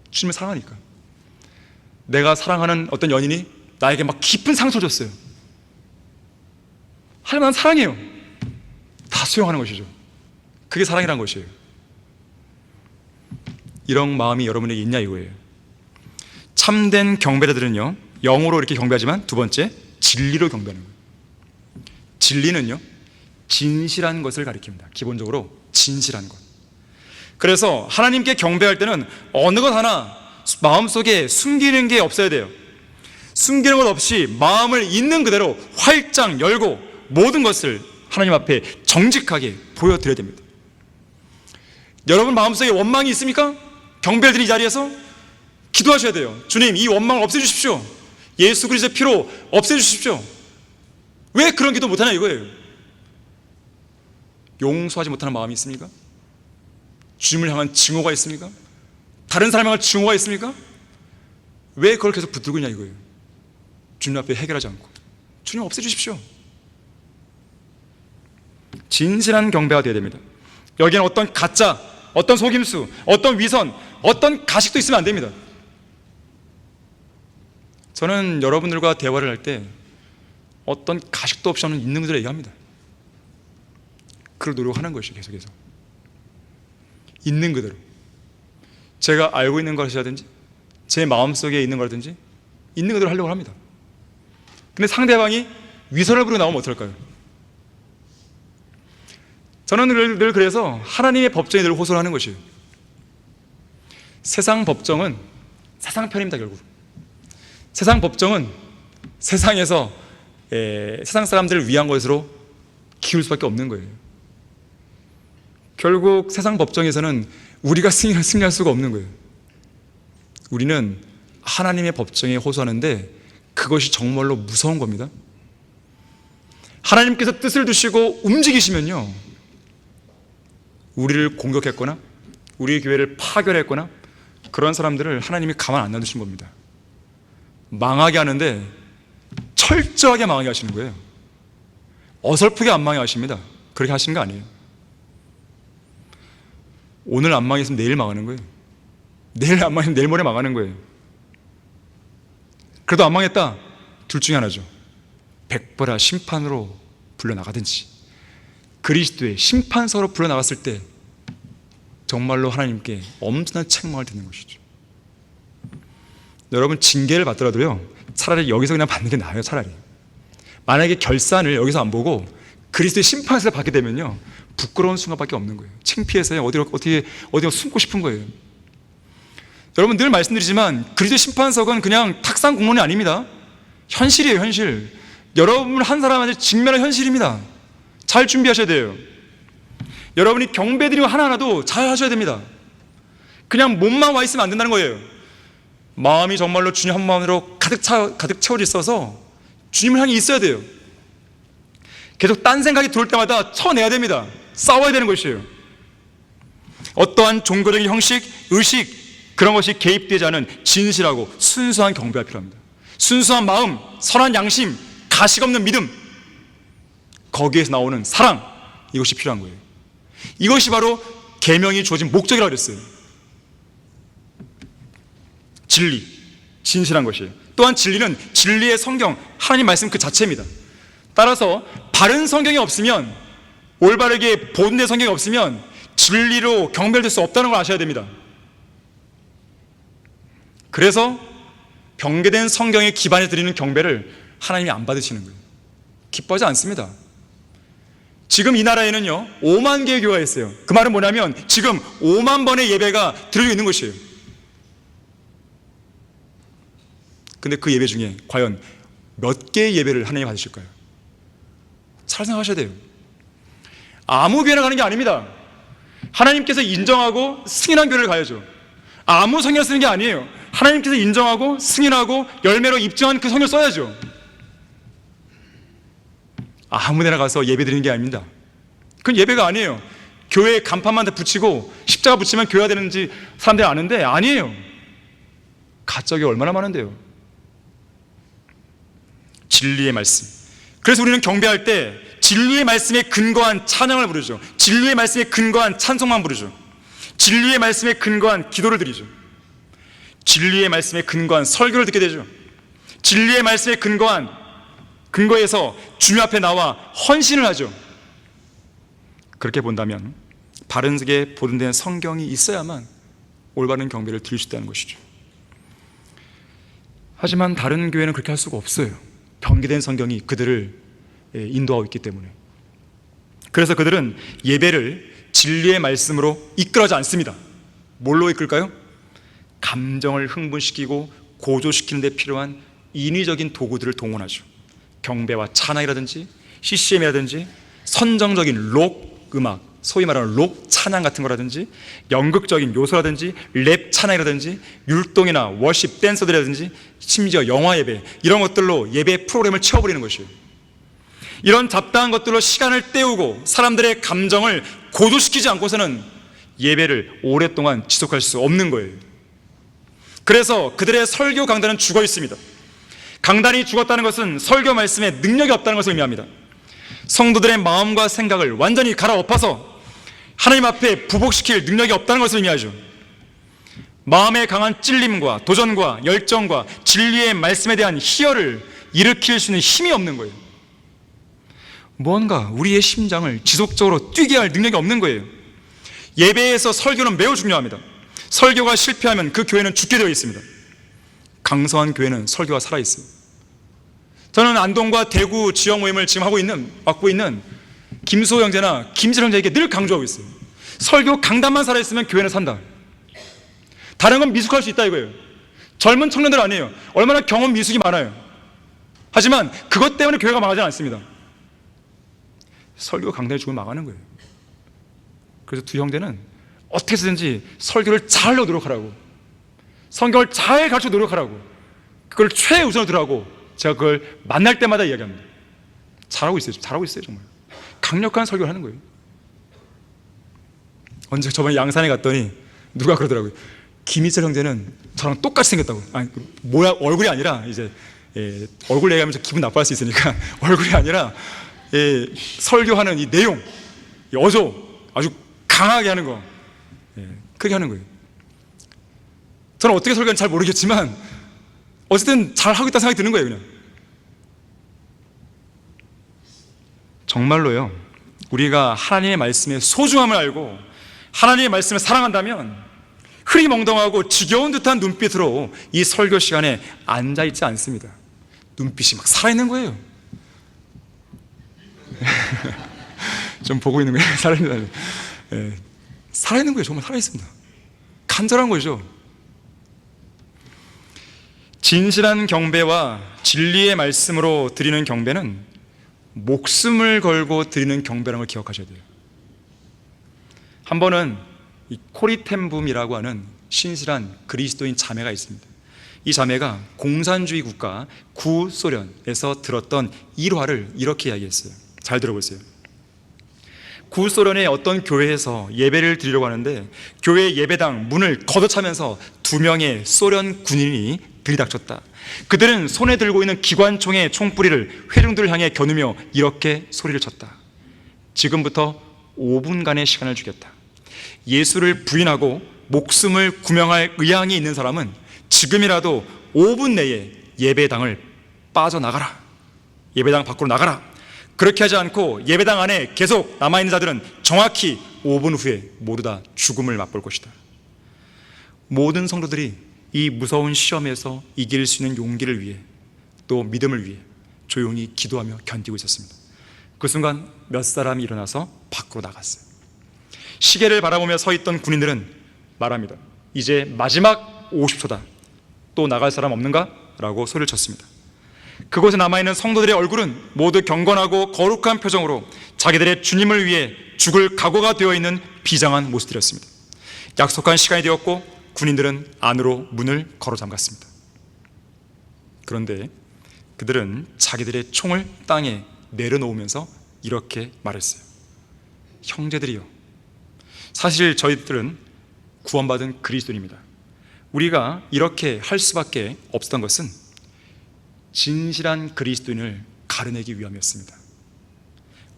주님을 사랑하니까. 내가 사랑하는 어떤 연인이 나에게 막 깊은 상처를 줬어요. 하지만 난 사랑해요. 다 수용하는 것이죠. 그게 사랑이라는 것이에요. 이런 마음이 여러분에게 있냐 이거예요. 참된 경배자들은요, 영으로 이렇게 경배하지만, 두 번째, 진리로 경배하는 거예요. 진리는요, 진실한 것을 가리킵니다. 기본적으로 진실한 것. 그래서 하나님께 경배할 때는 어느 것 하나 마음속에 숨기는 게 없어야 돼요. 숨기는 것 없이 마음을 있는 그대로 활짝 열고 모든 것을 하나님 앞에 정직하게 보여드려야 됩니다. 여러분 마음속에 원망이 있습니까? 경배를 드리는 이 자리에서 기도하셔야 돼요. 주님, 이 원망을 없애주십시오. 예수 그리스도의 피로 없애주십시오. 왜 그런 기도 못하냐 이거예요. 용서하지 못하는 마음이 있습니까? 주님을 향한 증오가 있습니까? 다른 사람을 향한 증오가 있습니까? 왜 그걸 계속 붙들고 있냐 이거예요. 주님 앞에 해결하지 않고. 주님 없애주십시오. 진실한 경배가 되어야 됩니다. 여기에는 어떤 가짜, 어떤 속임수, 어떤 위선, 어떤 가식도 있으면 안 됩니다. 저는 여러분들과 대화를 할 때 어떤 가식도 없이 하는 있는 그대로 얘기합니다. 그걸 노력하는 것이 계속해서 있는 그대로, 제가 알고 있는 것이라든지 제 마음속에 있는 거라든지 있는 그대로 하려고 합니다. 근데 상대방이 위선을 부리고 나오면 어떨까요? 저는 늘 그래서 하나님의 법정에 늘 호소를 하는 것이에요. 세상 법정은 세상 편입니다. 결국 세상 법정은 세상에서 세상 사람들을 위한 것으로 기울 수밖에 없는 거예요. 결국 세상 법정에서는 우리가 승리할 수가 없는 거예요. 우리는 하나님의 법정에 호소하는데 그것이 정말로 무서운 겁니다. 하나님께서 뜻을 두시고 움직이시면요, 우리를 공격했거나 우리 교회를 파괴했거나 그런 사람들을 하나님이 가만 안 놔두신 겁니다. 망하게 하는데 철저하게 망하게 하시는 거예요. 어설프게 안 망하게 하십니다. 그렇게 하시는 거 아니에요. 오늘 안 망했으면 내일 망하는 거예요. 내일 안 망했으면 내일 모레 망하는 거예요. 그래도 안 망했다, 둘 중에 하나죠. 백보라 심판으로 불려나가든지 그리스도의 심판서로 불려나갔을 때 정말로 하나님께 엄청난 책망을 듣는 것이죠. 여러분 징계를 받더라도요, 차라리 여기서 그냥 받는 게 나아요. 차라리 만약에 결산을 여기서 안 보고 그리스도의 심판서를 받게 되면요, 부끄러운 순간밖에 없는 거예요. 창피해서 어떻게 숨고 싶은 거예요. 여러분 늘 말씀드리지만 그리스도의 심판석은 그냥 탁상 공론이 아닙니다. 현실이에요. 현실. 여러분 한 사람한테 직면할 현실입니다. 잘 준비하셔야 돼요. 여러분이 경배드리고 하나하나도 잘 하셔야 됩니다. 그냥 몸만 와 있으면 안 된다는 거예요. 마음이 정말로 주님 한 마음으로 가득 채워져 있어서 주님을 향해 있어야 돼요. 계속 딴 생각이 들어올 때마다 쳐내야 됩니다. 싸워야 되는 것이에요. 어떠한 종교적인 형식, 의식, 그런 것이 개입되지 않은 진실하고 순수한 경배가 필요합니다. 순수한 마음, 선한 양심, 가식 없는 믿음, 거기에서 나오는 사랑, 이것이 필요한 거예요. 이것이 바로 계명이 주어진 목적이라고 그랬어요. 진리, 진실한 것이에요. 또한 진리는 진리의 성경, 하나님 말씀 그 자체입니다. 따라서 바른 성경이 없으면, 올바르게 본된 성경이 없으면 진리로 경배될 수 없다는 걸 아셔야 됩니다. 그래서 병개된 성경에 기반해 드리는 경배를 하나님이 안 받으시는 거예요. 기뻐하지 않습니다. 지금 이 나라에는요 5만 개의 교회가 있어요. 그 말은 뭐냐면 지금 5만 번의 예배가 드려지고 있는 것이에요. 근데 그 예배 중에 과연 몇 개의 예배를 하나님이 받으실까요? 잘 생각하셔야 돼요. 아무 교회나 가는 게 아닙니다. 하나님께서 인정하고 승인한 교회를 가야죠. 아무 성경을 쓰는 게 아니에요. 하나님께서 인정하고 승인하고 열매로 입증한 그 성경을 써야죠. 아무 데나 가서 예배 드리는 게 아닙니다. 그건 예배가 아니에요. 교회에 간판만 다 붙이고 십자가 붙이면 교회가 되는지 사람들이 아는데 아니에요. 가짜가 얼마나 많은데요. 진리의 말씀. 그래서 우리는 경배할 때 진리의 말씀에 근거한 찬양을 부르죠. 진리의 말씀에 근거한 찬송만 부르죠. 진리의 말씀에 근거한 기도를 드리죠. 진리의 말씀에 근거한 설교를 듣게 되죠. 진리의 말씀에 근거해서 주님 앞에 나와 헌신을 하죠. 그렇게 본다면 바른게 보존된 성경이 있어야만 올바른 경배를 드릴 수 있다는 것이죠. 하지만 다른 교회는 그렇게 할 수가 없어요. 병기된 성경이 그들을 인도하고 있기 때문에. 그래서 그들은 예배를 진리의 말씀으로 이끌어지 않습니다. 뭘로 이끌까요? 감정을 흥분시키고 고조시키는 데 필요한 인위적인 도구들을 동원하죠. 경배와 찬양이라든지 CCM이라든지 선정적인 록 음악, 소위 말하는 록 찬양 같은 거라든지 연극적인 요소라든지 랩 찬양이라든지 율동이나 워십 댄서들이라든지 심지어 영화 예배, 이런 것들로 예배 프로그램을 채워버리는 것이에요. 이런 잡다한 것들로 시간을 때우고 사람들의 감정을 고조시키지 않고서는 예배를 오랫동안 지속할 수 없는 거예요. 그래서 그들의 설교 강단은 죽어 있습니다. 강단이 죽었다는 것은 설교 말씀에 능력이 없다는 것을 의미합니다. 성도들의 마음과 생각을 완전히 갈아엎어서 하나님 앞에 부복시킬 능력이 없다는 것을 의미하죠. 마음에 강한 찔림과 도전과 열정과 진리의 말씀에 대한 희열을 일으킬 수 있는 힘이 없는 거예요. 뭔가 우리의 심장을 지속적으로 뛰게 할 능력이 없는 거예요. 예배에서 설교는 매우 중요합니다. 설교가 실패하면 그 교회는 죽게 되어 있습니다. 강성한 교회는 설교가 살아있어요. 저는 안동과 대구 지역 모임을 지금 맡고 있는 김수호 형제나 김실 형제에게 늘 강조하고 있어요. 설교 강단만 살아있으면 교회는 산다. 다른 건 미숙할 수 있다 이거예요. 젊은 청년들 아니에요. 얼마나 경험 미숙이 많아요. 하지만 그것 때문에 교회가 망하지 않습니다. 설교 강단이 죽으면 망하는 거예요. 그래서 두 형제는 어떻게 해서든지 설교를 잘 하려고 노력하라고, 성경을 잘 가르쳐 노력하라고, 그걸 최우선으로 들으라고 제가 그걸 만날 때마다 이야기합니다. 잘하고 있어요. 정말 강력한 설교를 하는 거예요. 언제 저번에 양산에 갔더니 누가 그러더라고요. 김희철 형제는 저랑 똑같이 생겼다고. 아니 뭐야, 얼굴이 아니라 이제 얼굴 얘기하면서 기분 나빠할 수 있으니까 얼굴이 아니라 설교하는 이 내용, 이 어조 아주 강하게 하는 거, 그렇게 하는 거예요. 저는 어떻게 설교하는지 잘 모르겠지만 어쨌든 잘 하고 있다는 생각이 드는 거예요. 그냥 정말로요, 우리가 하나님의 말씀의 소중함을 알고 하나님의 말씀을 사랑한다면 흐리멍덩하고 지겨운 듯한 눈빛으로 이 설교 시간에 앉아있지 않습니다. 눈빛이 막 살아있는 거예요. 좀 보고 있는 거예요. 살아있는 거예요. 정말 살아있습니다. 간절한 거죠. 진실한 경배와 진리의 말씀으로 드리는 경배는 목숨을 걸고 드리는 경배라는 걸 기억하셔야 돼요. 한 번은 이 코리템붐이라고 하는 신실한 그리스도인 자매가 있습니다. 이 자매가 공산주의 국가 구소련에서 들었던 일화를 이렇게 이야기했어요. 잘 들어보세요. 구소련의 어떤 교회에서 예배를 드리려고 하는데 교회 예배당 문을 걷어차면서 2명의 소련 군인이 들이닥쳤다. 그들은 손에 들고 있는 기관총의 총뿌리를 회중들을 향해 겨누며 이렇게 소리를 쳤다. 지금부터 5분간의 시간을 주겠다. 예수를 부인하고 목숨을 구명할 의향이 있는 사람은 지금이라도 5분 내에 예배당을 빠져나가라. 예배당 밖으로 나가라. 그렇게 하지 않고 예배당 안에 계속 남아있는 자들은 정확히 5분 후에 모두 다 죽음을 맛볼 것이다. 모든 성도들이 이 무서운 시험에서 이길 수 있는 용기를 위해, 또 믿음을 위해 조용히 기도하며 견디고 있었습니다. 그 순간 몇 사람이 일어나서 밖으로 나갔어요. 시계를 바라보며 서 있던 군인들은 말합니다. 이제 마지막 50초다. 또 나갈 사람 없는가? 라고 소리를 쳤습니다. 그곳에 남아있는 성도들의 얼굴은 모두 경건하고 거룩한 표정으로 자기들의 주님을 위해 죽을 각오가 되어 있는 비장한 모습들이었습니다. 약속한 시간이 되었고 군인들은 안으로 문을 걸어 잠갔습니다. 그런데 그들은 자기들의 총을 땅에 내려놓으면서 이렇게 말했어요. 형제들이여, 사실 저희들은 구원받은 그리스도인입니다. 우리가 이렇게 할 수밖에 없었던 것은 진실한 그리스도인을 가려내기 위함이었습니다.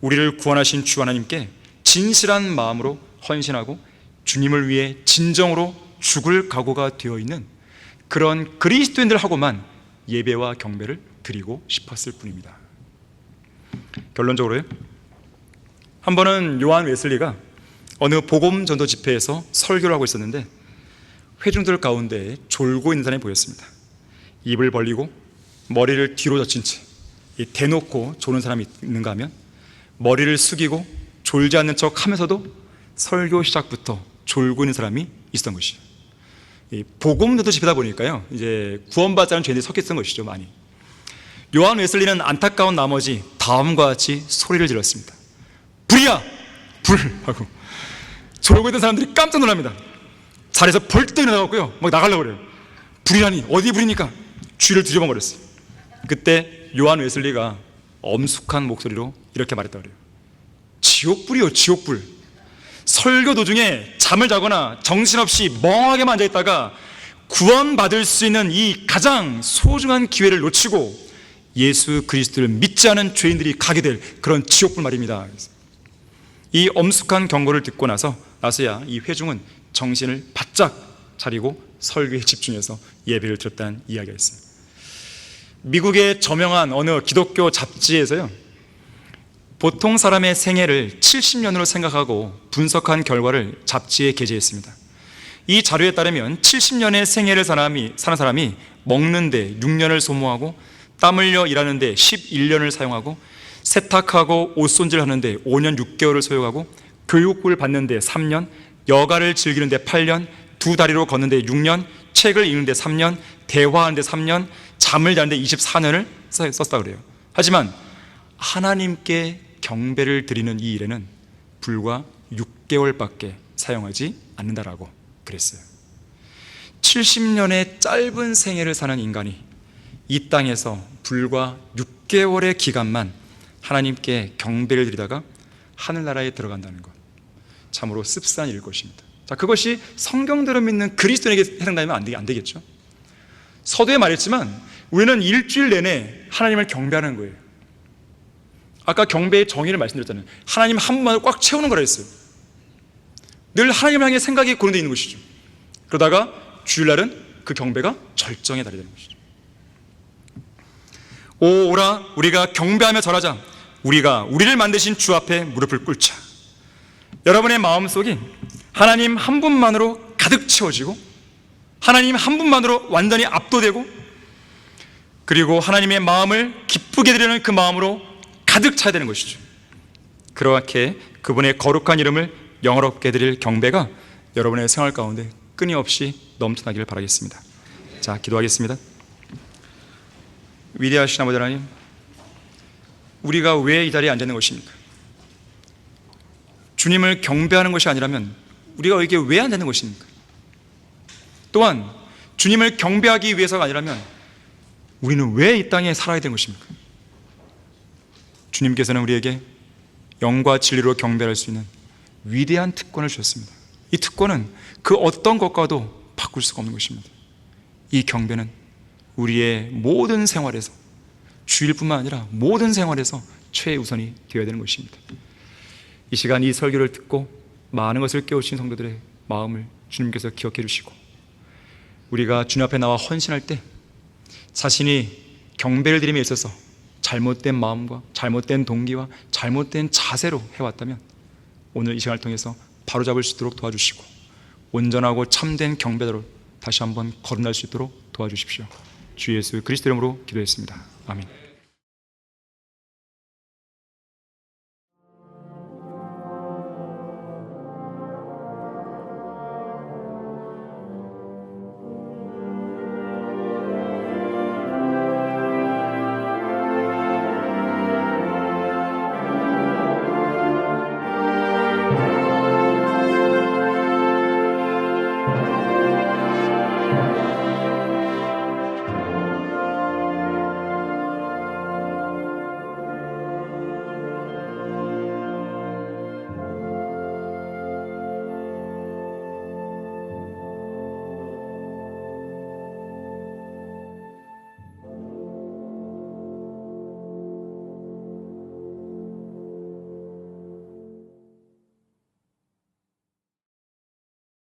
우리를 구원하신 주 하나님께 진실한 마음으로 헌신하고 주님을 위해 진정으로 죽을 각오가 되어 있는 그런 그리스도인들하고만 예배와 경배를 드리고 싶었을 뿐입니다. 결론적으로요, 한 번은 요한 웨슬리가 어느 복음 전도 집회에서 설교를 하고 있었는데 회중들 가운데 졸고 있는 사람이 보였습니다. 입을 벌리고 머리를 뒤로 젖힌 채 대놓고 조는 사람이 있는가 하면 머리를 숙이고 졸지 않는 척 하면서도 설교 시작부터 졸고 있는 사람이 있었던 것이죠. 복음 전도 집회다 보니까요, 이제 구원받지 않은 죄인들이 섞여 있던 것이죠, 많이. 요한 웨슬리는 안타까운 나머지 다음과 같이 소리를 질렀습니다. 불이야! 불! 하고 졸고 있던 사람들이 깜짝 놀랍니다. 자리에서 벌떡 일어나고요, 막 나가려고 그래요. 불이라니, 어디 불입니까? 쥐를 뒤집어버렸어요. 그때 요한 웨슬리가 엄숙한 목소리로 이렇게 말했다 그래요. 지옥불이요, 지옥불. 설교 도중에 잠을 자거나 정신없이 멍하게만 앉아있다가 구원받을 수 있는 이 가장 소중한 기회를 놓치고 예수 그리스도를 믿지 않은 죄인들이 가게 될 그런 지옥불 말입니다. 이 엄숙한 경고를 듣고 나서야 이 회중은 정신을 바짝 차리고 설교에 집중해서 예배를 드렸다는 이야기가 있어요. 미국의 저명한 어느 기독교 잡지에서요, 보통 사람의 생애를 70년으로 생각하고 분석한 결과를 잡지에 게재했습니다. 이 자료에 따르면 70년의 생애를 사는 사람이 먹는데 6년을 소모하고 땀 흘려 일하는데 11년을 사용하고 세탁하고 옷 손질하는데 5년 6개월을 소요하고 교육을 받는데 3년, 여가를 즐기는데 8년, 두 다리로 걷는데 6년, 책을 읽는데 3년, 대화하는데 3년, 잠을 자는데 24년을 썼다 그래요. 하지만 하나님께 경배를 드리는 이 일에는 불과 6개월밖에 사용하지 않는다라고 그랬어요. 70년의 짧은 생애를 사는 인간이 이 땅에서 불과 6개월의 기간만 하나님께 경배를 드리다가 하늘나라에 들어간다는 것, 참으로 씁쓸한 일일 것입니다. 자, 그것이 성경대로 믿는 그리스도인에게 해당되면 안 되겠죠. 서두에 말했지만 우리는 일주일 내내 하나님을 경배하는 거예요. 아까 경배의 정의를 말씀드렸잖아요. 하나님 한 분만을 꽉 채우는 거라 했어요. 늘 하나님을 향해 생각이 고정되어 있는 것이죠. 그러다가 주일날은 그 경배가 절정에 달이 되는 것이죠. 오라, 우리가 경배하며 절하자. 우리가 우리를 만드신 주 앞에 무릎을 꿇자. 여러분의 마음속이 하나님 한 분만으로 가득 채워지고 하나님 한 분만으로 완전히 압도되고, 그리고 하나님의 마음을 기쁘게 드리는 그 마음으로 가득 차야 되는 것이죠. 그렇게 그분의 거룩한 이름을 영화롭게 드릴 경배가 여러분의 생활 가운데 끊임없이 넘쳐나기를 바라겠습니다. 자, 기도하겠습니다. 위대하신 아버지 하나님, 우리가 왜 이 자리에 앉아 있는 것입니까? 주님을 경배하는 것이 아니라면 우리가 여기에 왜 앉아 있는 것입니까? 또한 주님을 경배하기 위해서가 아니라면 우리는 왜 이 땅에 살아야 되는 것입니까? 주님께서는 우리에게 영과 진리로 경배할 수 있는 위대한 특권을 주셨습니다. 이 특권은 그 어떤 것과도 바꿀 수가 없는 것입니다. 이 경배는 우리의 모든 생활에서, 주일뿐만 아니라 모든 생활에서 최우선이 되어야 되는 것입니다. 이 시간 이 설교를 듣고 많은 것을 깨우친 성도들의 마음을 주님께서 기억해 주시고, 우리가 주님 앞에 나와 헌신할 때 자신이 경배를 드림에 있어서 잘못된 마음과 잘못된 동기와 잘못된 자세로 해왔다면 오늘 이 시간을 통해서 바로잡을 수 있도록 도와주시고 온전하고 참된 경배로 다시 한번 거듭날 수 있도록 도와주십시오. 주 예수 그리스도 이름으로 기도했습니다. 아멘.